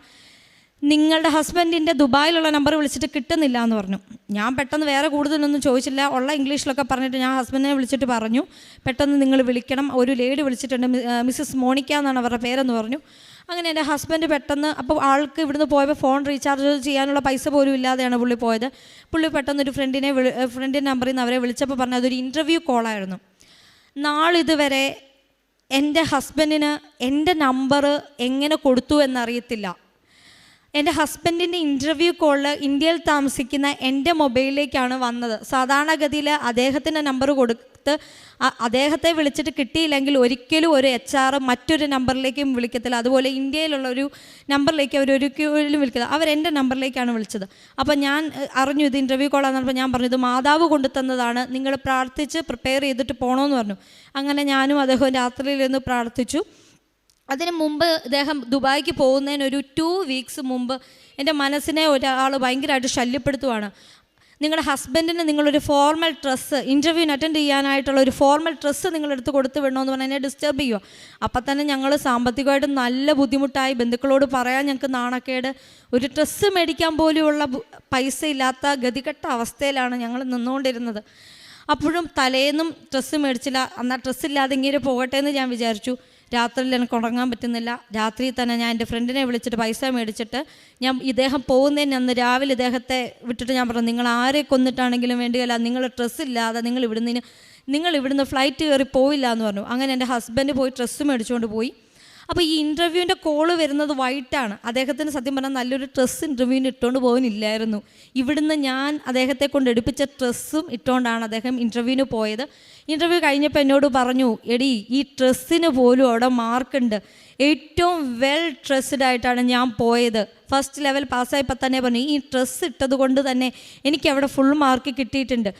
നിങ്ങളുടെ ഹസ്ബൻഡിൻ്റെ ദുബായിലുള്ള നമ്പർ വിളിച്ചിട്ട് കിട്ടുന്നില്ല എന്ന് പറഞ്ഞു. ഞാൻ പെട്ടെന്ന് വേറെ കൂടുതലൊന്നും ചോദിച്ചില്ല, ഉള്ള ഇംഗ്ലീഷിലൊക്കെ പറഞ്ഞിട്ട് ഞാൻ ഹസ്ബൻഡിനെ വിളിച്ചിട്ട് പറഞ്ഞു, പെട്ടെന്ന് നിങ്ങൾ വിളിക്കണം, ഒരു ലേഡി വിളിച്ചിട്ടുണ്ട്, മിസ്സസ് മോണിക്ക എന്നാണ് അവരുടെ പേരെന്ന് പറഞ്ഞു. അങ്ങനെ എൻ്റെ ഹസ്ബൻഡ് പെട്ടെന്ന്, അപ്പോൾ ആൾക്ക് ഇവിടുന്ന് പോയപ്പോൾ ഫോൺ റീചാർജ് ചെയ്യാനുള്ള പൈസ പോലും ഇല്ലാതെയാണ് പുള്ളി പോയത്. പുള്ളി പെട്ടെന്നൊരു ഫ്രണ്ടിൻ്റെ നമ്പറിൽ നിന്ന് അവരെ വിളിച്ചപ്പോൾ പറഞ്ഞു അതൊരു ഇൻ്റർവ്യൂ കോളായിരുന്നു. നാളിതുവരെ എൻ്റെ ഹസ്ബൻഡിന് എൻ്റെ നമ്പർ എങ്ങനെ കൊടുത്തു എന്നറിയത്തില്ല. എൻ്റെ ഹസ്ബൻഡിൻ്റെ ഇൻ്റർവ്യൂ കോളിൽ ഇന്ത്യയിൽ താമസിക്കുന്ന എൻ്റെ മൊബൈലിലേക്കാണ് വന്നത്. സാധാരണഗതിയിൽ അദ്ദേഹത്തിൻ്റെ നമ്പർ കൊടുത്ത് അദ്ദേഹത്തെ വിളിച്ചിട്ട് കിട്ടിയില്ലെങ്കിൽ ഒരിക്കലും ഒരു HR മറ്റൊരു നമ്പറിലേക്കും വിളിക്കത്തില്ല. അതുപോലെ ഇന്ത്യയിലുള്ള ഒരു നമ്പറിലേക്ക് അവർ ഒരിക്കലും വിളിക്കില്ല. അവരെൻ്റെ നമ്പറിലേക്കാണ് വിളിച്ചത്. അപ്പോൾ ഞാൻ അറിഞ്ഞു ഇത് ഇൻ്റർവ്യൂ കോളാന്ന് പറഞ്ഞപ്പോൾ ഞാൻ പറഞ്ഞു, ഇത് മാതാവ് കൊണ്ടു തന്നതാണ്, നിങ്ങൾ പ്രാർത്ഥിച്ച് പ്രിപ്പയർ ചെയ്തിട്ട് പോകണമെന്ന് പറഞ്ഞു. അങ്ങനെ ഞാനും അദ്ദേഹം രാത്രിയിലിരുന്ന് പ്രാർത്ഥിച്ചു. അതിന് മുമ്പ് ഇദ്ദേഹം ദുബായിക്ക് പോകുന്നതിന് ഒരു 2 weeks മുമ്പ് എൻ്റെ മനസ്സിനെ ഒരാൾ ഭയങ്കരമായിട്ട് ശല്യപ്പെടുത്തുവാണ്. നിങ്ങളുടെ ഹസ്ബൻഡിന് നിങ്ങളൊരു ഫോർമൽ ഡ്രസ്സ്, ഇൻ്റർവ്യൂവിന് അറ്റൻഡ് ചെയ്യാനായിട്ടുള്ള ഒരു ഫോർമൽ ഡ്രസ്സ് നിങ്ങളെടുത്ത് കൊടുത്ത് വിടണമെന്ന് പറഞ്ഞാൽ എന്നെ ഡിസ്റ്റർബ് ചെയ്യുക. അപ്പം തന്നെ ഞങ്ങൾ സാമ്പത്തികമായിട്ട് നല്ല ബുദ്ധിമുട്ടായി, ബന്ധുക്കളോട് പറയാൻ ഞങ്ങൾക്ക് നാണക്കേട്, ഒരു ഡ്രസ്സ് മേടിക്കാൻ പോലെയുള്ള പൈസ ഇല്ലാത്ത ഗതികെട്ട അവസ്ഥയിലാണ് ഞങ്ങൾ നിന്നുകൊണ്ടിരുന്നത്. അപ്പോഴും തലേന്നും ഡ്രസ്സ് മേടിച്ചില്ല. എന്നാൽ ഡ്രസ്സില്ലാതെ ഇങ്ങനെ പോകട്ടെ എന്ന് ഞാൻ വിചാരിച്ചു. രാത്രിയിൽ എനിക്ക് ഉറങ്ങാൻ പറ്റുന്നില്ല. രാത്രി തന്നെ ഞാൻ എൻ്റെ ഫ്രണ്ടിനെ വിളിച്ചിട്ട് പൈസ മേടിച്ചിട്ട് ഞാൻ ഇദ്ദേഹം പോകുന്നതിന് അന്ന് രാവിലെ ഇദ്ദേഹത്തെ വിട്ടിട്ട് ഞാൻ പറഞ്ഞു, നിങ്ങൾ ആരെ കൊന്നിട്ടാണെങ്കിലും വേണ്ടിയല്ല, നിങ്ങൾ ഡ്രസ്സില്ലാതെ നിങ്ങൾ ഇവിടുന്ന് ഫ്ലൈറ്റ് കയറി പോയില്ല എന്ന് പറഞ്ഞു. അങ്ങനെ എൻ്റെ ഹസ്ബൻഡ് പോയി ഡ്രസ്സ് മേടിച്ചുകൊണ്ട് പോയി. അപ്പോൾ ഈ ഇൻ്റർവ്യൂവിൻ്റെ കോള് വരുന്നത് വൈകിട്ടാണ്. അദ്ദേഹത്തിന് സത്യം പറഞ്ഞാൽ നല്ലൊരു ഡ്രസ്സ് ഇൻ്റർവ്യൂവിന് ഇട്ടുകൊണ്ട് പോകുന്നില്ലായിരുന്നു. ഇവിടുന്ന് ഞാൻ അദ്ദേഹത്തെ കൊണ്ട് എടുപ്പിച്ച ഡ്രസ്സും ഇട്ടുകൊണ്ടാണ് അദ്ദേഹം ഇൻ്റർവ്യൂവിന് പോയത്. ഇൻ്റർവ്യൂ കഴിഞ്ഞപ്പോൾ എന്നോട് പറഞ്ഞു, എടി ഈ ഡ്രസ്സിന് പോലും അവിടെ മാർക്കുണ്ട്, ഏറ്റവും വെൽ ഡ്രസ്ഡ് ആയിട്ടാണ് ഞാൻ പോയത്, ഫസ്റ്റ് ലെവൽ പാസ്സായപ്പോൾ തന്നെ പറഞ്ഞു ഈ ഡ്രസ്സ് ഇട്ടത് കൊണ്ട് തന്നെ എനിക്ക് അവിടെ ഫുൾ മാർക്ക് കിട്ടിയിട്ടുണ്ട്.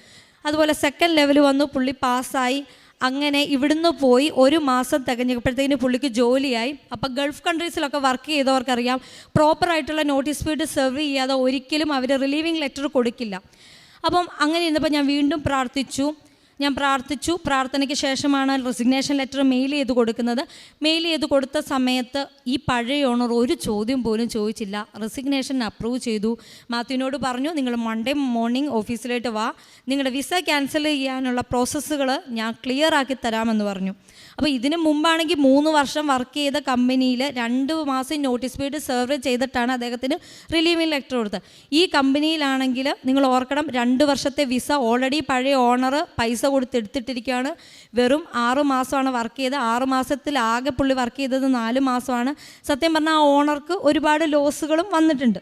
അതുപോലെ സെക്കൻഡ് ലെവൽ വന്നു, പുള്ളി പാസ്സായി. അങ്ങനെ ഇവിടുന്ന് പോയി 1 മാസം തികഞ്ഞപ്പോഴത്തേന് പുള്ളിക്ക് ജോലിയായി. അപ്പോൾ ഗൾഫ് കൺട്രീസിലൊക്കെ വർക്ക് ചെയ്തവർക്കറിയാം, പ്രോപ്പറായിട്ടുള്ള നോട്ടീസ് പീരീഡ് സെർവ് ചെയ്യാതെ ഒരിക്കലും അവർ റിലീവിങ് ലെറ്റർ കൊടുക്കില്ല. അപ്പം അങ്ങനെ ഇരുന്നപ്പോൾ ഞാൻ വീണ്ടും പ്രാർത്ഥിച്ചു. പ്രാർത്ഥനയ്ക്ക് ശേഷമാണ് റെസിഗ്നേഷൻ ലെറ്റർ മെയിൽ ചെയ്ത് കൊടുക്കുന്നത്. മെയിൽ ചെയ്ത് കൊടുത്ത സമയത്ത് ഈ പഴയ ഓണർ ഒരു ചോദ്യം പോലും ചോദിച്ചില്ല, റെസിഗ്നേഷൻ അപ്രൂവ് ചെയ്തു. മാത്യുവിനോട് പറഞ്ഞു, നിങ്ങൾ മൺഡേ മോർണിംഗ് ഓഫീസിലേക്ക് വാ, നിങ്ങളുടെ വിസ ക്യാൻസൽ ചെയ്യാനുള്ള പ്രോസസ്സുകൾ ഞാൻ ക്ലിയർ ആക്കി തരാമെന്ന് പറഞ്ഞു. അപ്പോൾ ഇതിന് മുമ്പാണെങ്കിൽ 3 വർഷം വർക്ക് ചെയ്ത കമ്പനിയിൽ 2 മാസം നോട്ടീസ് പീരീഡ് സെർവ് ചെയ്തിട്ടാണ് അദ്ദേഹത്തിന് റിലീവിംഗ് ലെറ്റർ കൊടുത്തത്. ഈ കമ്പനിയിലാണെങ്കിൽ നിങ്ങൾ ഓർക്കണം, 2 വർഷത്തെ വിസ ഓൾറെഡി പഴയ ഓണർ പൈസ കൊടുത്തെടുത്തിട്ടിരിക്കുകയാണ്. വെറും 6 മാസമാണ് വർക്ക് ചെയ്തത്. 6 മാസത്തിൽ ആകെ പുള്ളി വർക്ക് ചെയ്തത് 4 മാസമാണ്. സത്യം പറഞ്ഞാൽ ആ ഓണർക്ക് ഒരുപാട് ലോസുകളും വന്നിട്ടുണ്ട്.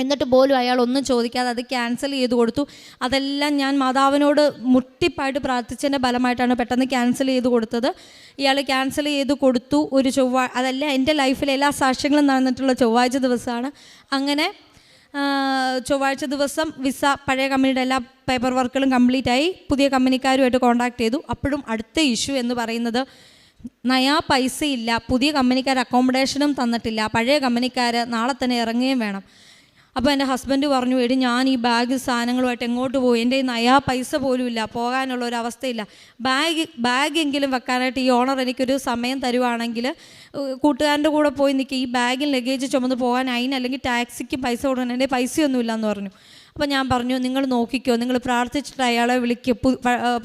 എന്നിട്ട് പോലും അയാൾ ഒന്നും ചോദിക്കാതെ അത് ക്യാൻസൽ ചെയ്ത് കൊടുത്തു. അതെല്ലാം ഞാൻ മാതാവിനോട് മുട്ടിപ്പായിട്ട് പ്രാർത്ഥിച്ചതിൻ്റെ ഫലമായിട്ടാണ് പെട്ടെന്ന് ക്യാൻസൽ ചെയ്ത് കൊടുത്തത്. ഇയാൾ ക്യാൻസൽ ചെയ്ത് കൊടുത്തു. ഒരു അതെല്ലാം എൻ്റെ ലൈഫിലെ എല്ലാ സാക്ഷ്യങ്ങളും നടന്നിട്ടുള്ള ചൊവ്വാഴ്ച ദിവസമാണ്. അങ്ങനെ ചൊവ്വാഴ്ച ദിവസം വിസ പഴയ കമ്പനിയുടെ എല്ലാ പേപ്പർ വർക്കുകളും കംപ്ലീറ്റ് ആയി. പുതിയ കമ്പനിക്കാരുമായിട്ട് കോൺടാക്ട് ചെയ്തു. അപ്പോഴും അടുത്ത ഇഷ്യൂ എന്ന് പറയുന്നത് നയാ പൈസ ഇല്ല, പുതിയ കമ്പനിക്കാർ അക്കോമഡേഷനും തന്നിട്ടില്ല, പഴയ കമ്പനിക്കാർ നാളെ തന്നെ ഇറങ്ങുകയും വേണം. അപ്പോൾ എൻ്റെ ഹസ്ബൻഡ് പറഞ്ഞു, എടി ഞാൻ ഈ ബാഗ് സാധനങ്ങളുമായിട്ട് എങ്ങോട്ട് പോകും, എൻ്റെ നയാ പൈസ പോലും ഇല്ല, പോകാനുള്ള ഒരു അവസ്ഥയില്ല, ബാഗെങ്കിലും വെക്കാനായിട്ട് ഈ ഓണർ എനിക്കൊരു സമയം തരുവാണെങ്കിൽ കൂട്ടുകാരൻ്റെ കൂടെ പോയി നിൽക്കുക, ഈ ബാഗും ലഗേജ് ചുമന്ന് പോകാൻ അല്ലെങ്കിൽ ടാക്സിക്ക് പൈസ കൊടുക്കാൻ എൻ്റെ പൈസയൊന്നുമില്ല എന്ന് പറഞ്ഞു. അപ്പോൾ ഞാൻ പറഞ്ഞു, നിങ്ങൾ നോക്കിക്കോ, നിങ്ങൾ പ്രാർത്ഥിച്ചിട്ട് അയാളെ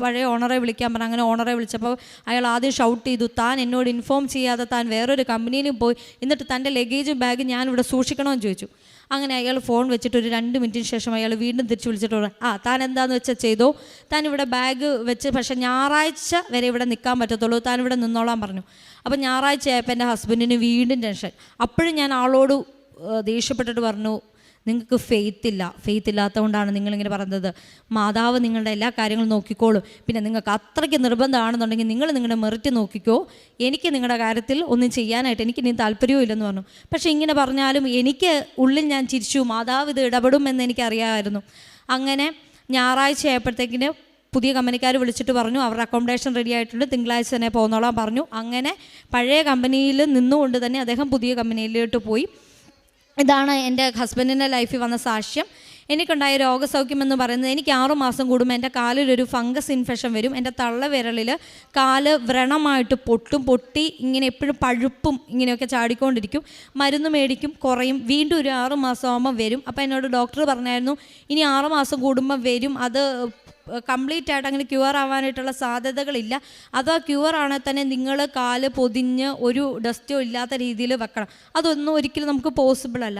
പഴയ ഓണറെ വിളിക്കാൻ പറഞ്ഞു. അങ്ങനെ ഓണറെ വിളിച്ചപ്പോൾ അയാൾ ആദ്യം ഷൗട്ട് ചെയ്തു, താൻ എന്നോട് ഇൻഫോം ചെയ്യാതെ താൻ വേറൊരു കമ്പനിയിലും പോയി, എന്നിട്ട് തൻ്റെ ലഗേജും ബാഗും ഞാനിവിടെ സൂക്ഷിക്കണമെന്ന് ചോദിച്ചു. അങ്ങനെ അയാൾ ഫോൺ വെച്ചിട്ട് ഒരു 2 മിനിറ്റിന് ശേഷം അയാൾ വീണ്ടും തിരിച്ച് വിളിച്ചിട്ട് പറഞ്ഞു, താൻ എന്താണെന്ന് വെച്ചാൽ ചെയ്തോ, താൻ ഇവിടെ ബാഗ് വെച്ച്, പക്ഷേ ഞായറാഴ്ച വരെ ഇവിടെ നിൽക്കാൻ പറ്റത്തുള്ളൂ, താൻ ഇവിടെ നിന്നോളാൻ പറഞ്ഞു. അപ്പോൾ ഞായറാഴ്ച ആയപ്പോൾ എൻ്റെ ഹസ്ബൻഡിന് വീണ്ടും ടെൻഷൻ. അപ്പോഴും ഞാൻ ആളോട് ദേഷ്യപ്പെട്ടിട്ട് പറഞ്ഞു, നിങ്ങൾക്ക് ഫെയ്ത്ത് ഇല്ലാത്തതുകൊണ്ടാണ് നിങ്ങളിങ്ങനെ പറഞ്ഞത്, മാതാവ് നിങ്ങളുടെ എല്ലാ കാര്യങ്ങളും നോക്കിക്കോളും, പിന്നെ നിങ്ങൾക്ക് അത്രയ്ക്ക് നിർബന്ധമാണെന്നുണ്ടെങ്കിൽ നിങ്ങൾ നിങ്ങളുടെ മെറിറ്റ് നോക്കിക്കോ, എനിക്ക് നിങ്ങളുടെ കാര്യത്തിൽ ഒന്നും ചെയ്യാനായിട്ട് എനിക്ക് ഇനി താല്പര്യവും ഇല്ലെന്ന് പറഞ്ഞു. പക്ഷേ ഇങ്ങനെ പറഞ്ഞാലും എനിക്ക് ഉള്ളിൽ ഞാൻ ചിരിച്ചു, മാതാവ് ഇത് ഇടപെടുമെന്ന് എനിക്കറിയാമായിരുന്നു. അങ്ങനെ ഞായറാഴ്ച ആയപ്പോഴത്തേക്കിന് പുതിയ കമ്പനിക്കാർ വിളിച്ചിട്ട് പറഞ്ഞു, അവരുടെ അക്കോമഡേഷൻ റെഡി ആയിട്ടുണ്ട്, തിങ്കളാഴ്ച തന്നെ പോന്നോളാൻ പറഞ്ഞു. അങ്ങനെ പഴയ കമ്പനിയിൽ നിന്നുകൊണ്ട് തന്നെ അദ്ദേഹം പുതിയ കമ്പനിയിലോട്ട് പോയി. ഇതാണ് എൻ്റെ ഹസ്ബൻഡിൻ്റെ ലൈഫിൽ വന്ന സാക്ഷ്യം. എനിക്കുണ്ടായ രോഗസൗഖ്യം എന്ന് പറയുന്നത്, എനിക്ക് 6 മാസം കൂടുമ്പോൾ എൻ്റെ കാലിലൊരു ഫംഗസ് ഇൻഫെക്ഷൻ വരും. എൻ്റെ തള്ളവിരലിൽ കാല് വ്രണമായിട്ട് പൊട്ടി ഇങ്ങനെ എപ്പോഴും പഴുപ്പും ഇങ്ങനെയൊക്കെ ചാടിക്കൊണ്ടിരിക്കും. മരുന്ന് മേടിക്കും, കുറയും, വീണ്ടും ഒരു 6 മാസം ആകുമ്പോൾ വരും. അപ്പോൾ എന്നോട് ഡോക്ടർ പറഞ്ഞായിരുന്നു, ഇനി 6 മാസം കൂടുമ്പോൾ വരും, അത് കംപ്ലീറ്റ് ആയിട്ട് അങ്ങനെ ക്യൂർ ആവാനായിട്ടുള്ള സാധ്യതകളില്ല. അഥവാ ക്യൂർ ആണെങ്കിൽ തന്നെ നിങ്ങൾ കാല് പൊതിഞ്ഞ് ഒരു ഡസ്റ്റോ ഇല്ലാത്ത രീതിയിൽ വെക്കണം. അതൊന്നും ഒരിക്കലും നമുക്ക് പോസിബിൾ അല്ല.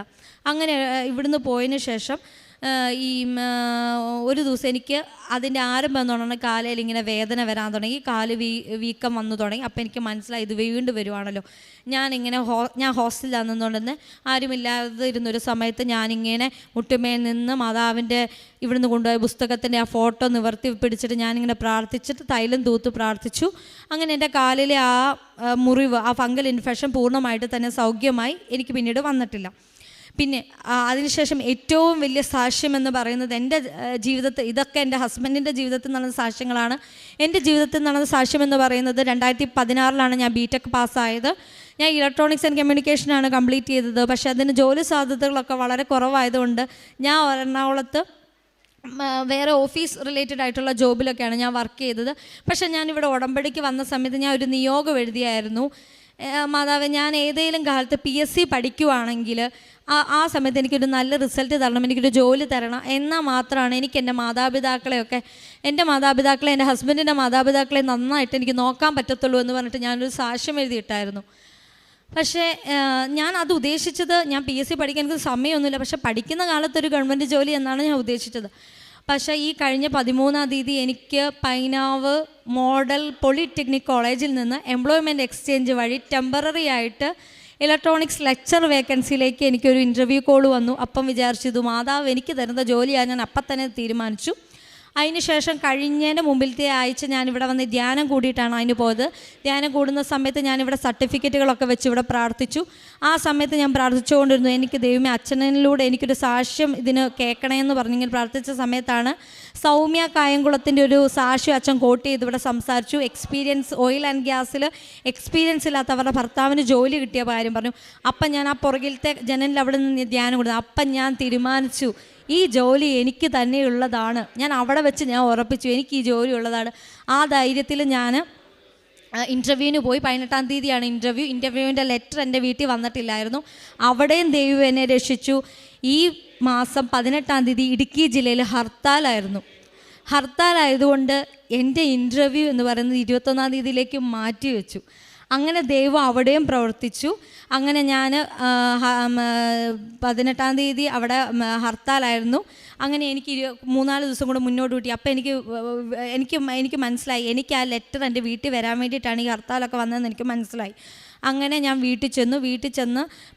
അങ്ങനെ ഇവിടുന്ന് പോയതിന് ശേഷം ഒരു ദിവസം എനിക്ക് അതിൻ്റെ ആരംഭം എന്ന് പറഞ്ഞാൽ കാലയിൽ ഇങ്ങനെ വേദന വരാൻ തുടങ്ങി, കാല് വീക്കം വന്നു തുടങ്ങി. അപ്പോൾ എനിക്ക് മനസ്സിലായി ഇത് വീണ്ടും വരുവാണല്ലോ. ഞാൻ ഹോസ്റ്റലിലാണെന്നുകൊണ്ട് തന്നെ ആരുമില്ലാതെ ഇരുന്നൊരു സമയത്ത് ഞാനിങ്ങനെ മുട്ടുമേൽ നിന്ന് മാതാവിൻ്റെ ഇവിടുന്ന് കൊണ്ടുപോയ പുസ്തകത്തിൻ്റെ ആ ഫോട്ടോ നിവർത്തി പിടിച്ചിട്ട് ഞാനിങ്ങനെ പ്രാർത്ഥിച്ചിട്ട് തൈലം തൂത്ത് പ്രാർത്ഥിച്ചു. അങ്ങനെ എൻ്റെ കാലിലെ ആ മുറിവ്, ആ ഫംഗൽ ഇൻഫെക്ഷൻ പൂർണ്ണമായിട്ട് തന്നെ സൗഖ്യമായി. എനിക്ക് പിന്നീട് വന്നിട്ടില്ല. പിന്നെ അതിനുശേഷം ഏറ്റവും വലിയ സാക്ഷ്യം എന്ന് പറയുന്നത് എൻ്റെ ജീവിതത്തിൽ, ഇതൊക്കെ എൻ്റെ ഹസ്ബൻഡിൻ്റെ ജീവിതത്തിൽ നടന്ന സാക്ഷ്യങ്ങളാണ്. എൻ്റെ ജീവിതത്തിൽ നടന്ന സാക്ഷ്യം എന്ന് പറയുന്നത് 2016 ഞാൻ BTech പാസ്സായത്. ഞാൻ ഇലക്ട്രോണിക്സ് ആൻഡ് കമ്മ്യൂണിക്കേഷനാണ് കംപ്ലീറ്റ് ചെയ്തത്. പക്ഷേ അതിന് ജോലി സാധ്യതകളൊക്കെ വളരെ കുറവായതുകൊണ്ട് ഞാൻ എറണാകുളത്ത് വേറെ ഓഫീസ് റിലേറ്റഡ് ആയിട്ടുള്ള ജോബിലൊക്കെയാണ് ഞാൻ വർക്ക് ചെയ്തത്. പക്ഷേ ഞാനിവിടെ ഉടമ്പടിക്ക് വന്ന സമയത്ത് ഞാൻ ഒരു നിയോഗം എഴുതിയായിരുന്നു, മാതാവേ, ഞാൻ ഏതെങ്കിലും കാലത്ത് PSC പഠിക്കുവാണെങ്കിൽ ആ സമയത്ത് എനിക്കൊരു നല്ല റിസൾട്ട് തരണം, എനിക്കൊരു ജോലി തരണം, എന്നാൽ മാത്രമാണ് എനിക്ക് എൻ്റെ മാതാപിതാക്കളെയൊക്കെ, എൻ്റെ ഹസ്ബൻഡിൻ്റെ മാതാപിതാക്കളെ നന്നായിട്ട് എനിക്ക് നോക്കാൻ പറ്റത്തുള്ളൂ എന്ന് പറഞ്ഞിട്ട് ഞാനൊരു സാക്ഷ്യം എഴുതിയിട്ടായിരുന്നു. പക്ഷേ ഞാൻ അത് ഉദ്ദേശിച്ചത്, ഞാൻ PSC പഠിക്കാൻ എനിക്ക് സമയമൊന്നുമില്ല, പക്ഷേ പഠിക്കുന്ന കാലത്തൊരു ഗവൺമെൻറ് ജോലി എന്നാണ് ഞാൻ ഉദ്ദേശിച്ചത്. പക്ഷേ ഈ കഴിഞ്ഞ 13-ാം തീയതി എനിക്ക് പൈനാവ് മോഡൽ പോളിടെക്നിക് കോളേജിൽ നിന്ന് എംപ്ലോയ്മെൻറ്റ് എക്സ്ചേഞ്ച് വഴി ടെമ്പററി ആയിട്ട് ഇലക്ട്രോണിക്സ് ലെക്ചർ വേക്കൻസിയിലേക്ക് എനിക്കൊരു ഇൻ്റർവ്യൂ കോൾ വന്നു. അപ്പം വിചാരിച്ചത് മാതാവ് എനിക്ക് തരുന്ന ജോലിയാണ്, ഞാൻ അപ്പം തന്നെ തീരുമാനിച്ചു. അതിനുശേഷം കഴിഞ്ഞതിൻ്റെ മുമ്പിലത്തെ ആഴ്ച ഞാനിവിടെ വന്ന് ധ്യാനം കൂടിയിട്ടാണ് അതിന് പോയത്. ധ്യാനം കൂടുന്ന സമയത്ത് ഞാനിവിടെ സർട്ടിഫിക്കറ്റുകളൊക്കെ വെച്ച് ഇവിടെ പ്രാർത്ഥിച്ചു. ആ സമയത്ത് ഞാൻ പ്രാർത്ഥിച്ചുകൊണ്ടിരുന്നു, എനിക്ക് ദൈവമേ അച്ഛനിലൂടെ എനിക്കൊരു സാക്ഷ്യം ഇതിന് കേൾക്കണമെന്ന് പറഞ്ഞെങ്കിൽ പ്രാർത്ഥിച്ച സമയത്താണ് സൗമ്യ കായംകുളത്തിൻ്റെ ഒരു സാക്ഷ്യം അച്ഛൻ കോട്ട് ചെയ്ത് ഇവിടെ സംസാരിച്ചു. ഓയിൽ ആൻഡ് ഗ്യാസിൽ എക്സ്പീരിയൻസ് ഇല്ലാത്ത അവരുടെ ഭർത്താവിന് ജോലി കിട്ടിയ കാര്യം പറഞ്ഞു. അപ്പം ഞാൻ ആ പുറകിലത്തെ ജനലിൽ അവിടെ നിന്ന് ധ്യാനം കൊടുത്തു. അപ്പം ഞാൻ തീരുമാനിച്ചു, ഈ ജോലി എനിക്ക് തന്നെയുള്ളതാണ്. ഞാൻ അവിടെ വെച്ച് ഞാൻ ഉറപ്പിച്ചു, എനിക്ക് ഈ ജോലി ഉള്ളതാണ്. ആ ധൈര്യത്തിൽ ഞാൻ ഇൻ്റർവ്യൂവിന് പോയി. 18-ാം തീയതിയാണ് ഇൻ്റർവ്യൂവിൻ്റെ ലെറ്റർ എൻ്റെ വീട്ടിൽ വന്നിട്ടില്ലായിരുന്നു. അവിടെയും ദൈവം എന്നെ രക്ഷിച്ചു. ഈ മാസം 18-ാം തീയതി ഇടുക്കി ജില്ലയിൽ ഹർത്താലായതുകൊണ്ട് എൻ്റെ ഇൻ്റർവ്യൂ എന്ന് പറയുന്നത് 21-ാം തീയതിയിലേക്ക് മാറ്റിവെച്ചു. അങ്ങനെ ദൈവം അവിടെയും പ്രവർത്തിച്ചു. അങ്ങനെ ഞാൻ 18-ാം തീയതി അവിടെ ഹർത്താലായിരുന്നു. അങ്ങനെ എനിക്ക് 3-4 ദിവസം കൂടെ മുന്നോട്ട് കൂട്ടി. അപ്പോൾ എനിക്ക് മനസ്സിലായി, എനിക്ക് ആ ലെറ്റർ എൻ്റെ വീട്ടിൽ വരാൻ വേണ്ടിയിട്ടാണ് ഈ ഹർത്താലൊക്കെ വന്നതെന്ന് എനിക്ക് മനസ്സിലായി. അങ്ങനെ ഞാൻ വീട്ടിൽ ചെന്ന്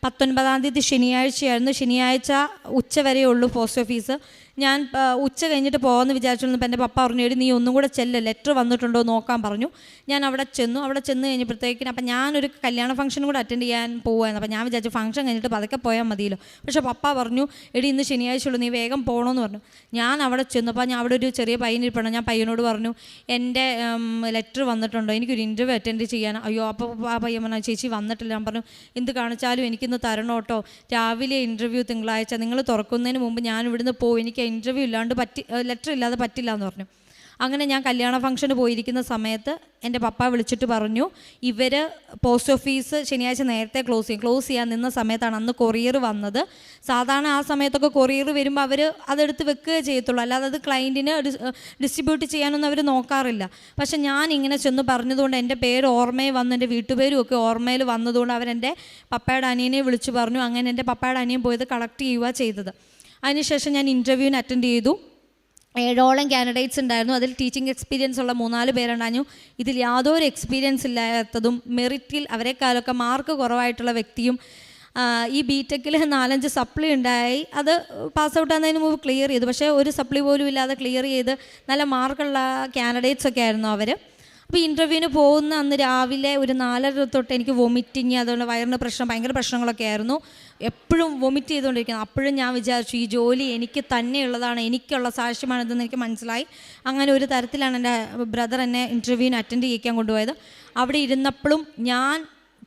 19-ാം തീയതി ശനിയാഴ്ചയായിരുന്നു. ശനിയാഴ്ച ഉച്ച വരെയേ ഉള്ളൂ പോസ്റ്റ് ഓഫീസ്. ഞാൻ ഉച്ച കഴിഞ്ഞിട്ട് പോകാമെന്ന് വിചാരിച്ചിരുന്നപ്പോൾ എൻ്റെ പപ്പ പറഞ്ഞു, എടി നീ ഒന്നും കൂടെ ചെല്ല്, ലെറ്റർ വന്നിട്ടുണ്ടോ നോക്കാൻ പറഞ്ഞു. ഞാൻ അവിടെ ചെന്ന് കഴിഞ്ഞപ്പോഴത്തേക്കിന് അപ്പം ഞാനൊരു കല്യാണ ഫംഗ്ഷനും കൂടെ അറ്റൻഡ് ചെയ്യാൻ പോകുമായിരുന്നു. അപ്പം ഞാൻ വിചാരിച്ചു ഫംഗ്ഷൻ കഴിഞ്ഞിട്ട് പതുക്കെ പോയാൽ മതിയല്ലോ. പക്ഷേ പപ്പ പറഞ്ഞു, എടി ഇന്ന് ശനിയാഴ്ച ഉള്ളൂ, നീ വേഗം പോകണമെന്ന് പറഞ്ഞു. ഞാൻ അവിടെ ചെന്നപ്പോൾ ഞാൻ അവിടെ ഒരു ചെറിയ പയ്യനിരിപ്പണം. ഞാൻ പയ്യനോട് പറഞ്ഞു, എൻ്റെ ലെറ്റർ വന്നിട്ടുണ്ടോ, എനിക്കൊരു ഇൻ്റർവ്യൂ അറ്റൻഡ് ചെയ്യാൻ. അയ്യോ, അപ്പോൾ ആ പയ്യൻ പറഞ്ഞു, ചേച്ചി വന്നിട്ടില്ല. ഞാൻ പറഞ്ഞു, എന്ത് കാണിച്ചാലും എനിക്കിന്ന് തരണം കേട്ടോ, രാവിലെ ഇൻ്റർവ്യൂ തിങ്കളാഴ്ച, നിങ്ങൾ തുറക്കുന്നതിന് മുമ്പ് ഞാൻ ഇവിടുന്ന് പോകും, എനിക്ക് ഇൻ്റർവ്യൂ ഇല്ലാണ്ട് ലെറ്റർ ഇല്ലാതെ പറ്റില്ല എന്ന് പറഞ്ഞു. അങ്ങനെ ഞാൻ കല്യാണ ഫംഗ്ഷന് പോയിരിക്കുന്ന സമയത്ത് എൻ്റെ പപ്പ വിളിച്ചിട്ട് പറഞ്ഞു, ഇവർ പോസ്റ്റ് ഓഫീസ് ശനിയാഴ്ച നേരത്തെ ക്ലോസ് ചെയ്യാൻ നിന്ന സമയത്താണ് അന്ന് കൊറിയർ വന്നത്. സാധാരണ ആ സമയത്തൊക്കെ കൊറിയർ വരുമ്പോൾ അവർ അതെടുത്ത് വെക്കുകയേ ചെയ്യത്തുള്ളൂ, അല്ലാതെ അത് ക്ലയൻറ്റിന് ഡിസ്ട്രിബ്യൂട്ട് ചെയ്യാനൊന്നും അവർ നോക്കാറില്ല. പക്ഷെ ഞാൻ ഇങ്ങനെ ചെന്ന് പറഞ്ഞതുകൊണ്ട് എൻ്റെ പേര് ഓർമ്മയിൽ വന്നു, എൻ്റെ വീട്ടുപേരും ഒക്കെ ഓർമ്മയിൽ വന്നതുകൊണ്ട് അവരെൻ്റെ പപ്പയുടെ അനിയനെ വിളിച്ച് പറഞ്ഞു. അങ്ങനെ എൻ്റെ പപ്പയുടെ അനിയൻ പോയത് കളക്ട് ചെയ്യുക ചെയ്തത്. അതിനുശേഷം ഞാൻ ഇൻ്റർവ്യൂവിന് അറ്റൻഡ് ചെയ്തു. 7ഓളം കാൻഡിഡേറ്റ്സ് ഉണ്ടായിരുന്നു. അതിൽ ടീച്ചിങ് എക്സ്പീരിയൻസ് ഉള്ള 3-4 പേരുണ്ടായിരുന്നു. ഇതിൽ യാതൊരു എക്സ്പീരിയൻസ് ഇല്ലാത്തതും മെറിറ്റിൽ അവരെക്കാളൊക്കെ മാർക്ക് കുറവായിട്ടുള്ള വ്യക്തിയും ഈ ബിടെക്കിൽ 4-5 സപ്ലി ഉണ്ടായി. അത് പാസ് ഔട്ട് ആകുന്നതിന് മുമ്പ് ക്ലിയർ ചെയ്തു. പക്ഷേ ഒരു സപ്ലി പോലും ഇല്ലാതെ ക്ലിയർ ചെയ്ത് നല്ല മാർക്കുള്ള കാൻഡിഡേറ്റ്സ് ഒക്കെ ആയിരുന്നു അവർ. അപ്പോൾ ഇൻ്റർവ്യൂവിന് പോകുന്ന അന്ന് രാവിലെ ഒരു 4:30 തൊട്ട് എനിക്ക് വൊമിറ്റിങ്, അതുകൊണ്ട് വയറിന് പ്രശ്നം, ഭയങ്കര പ്രശ്നങ്ങളൊക്കെ ആയിരുന്നു. എപ്പോഴും വൊമിറ്റ് ചെയ്തുകൊണ്ടിരിക്കുന്നത്. അപ്പോഴും ഞാൻ വിചാരിച്ചു ഈ ജോലി എനിക്ക് തന്നെയുള്ളതാണ്, എനിക്കുള്ള സാക്ഷ്യമാണിതെന്ന് എനിക്ക് മനസ്സിലായി. അങ്ങനെ ഒരു തരത്തിലാണ് എൻ്റെ ബ്രദർ എന്നെ ഇൻ്റർവ്യൂവിന് അറ്റൻഡ് ചെയ്യിക്കാൻ കൊണ്ടുപോയത്. അവിടെ ഇരുന്നപ്പോഴും ഞാൻ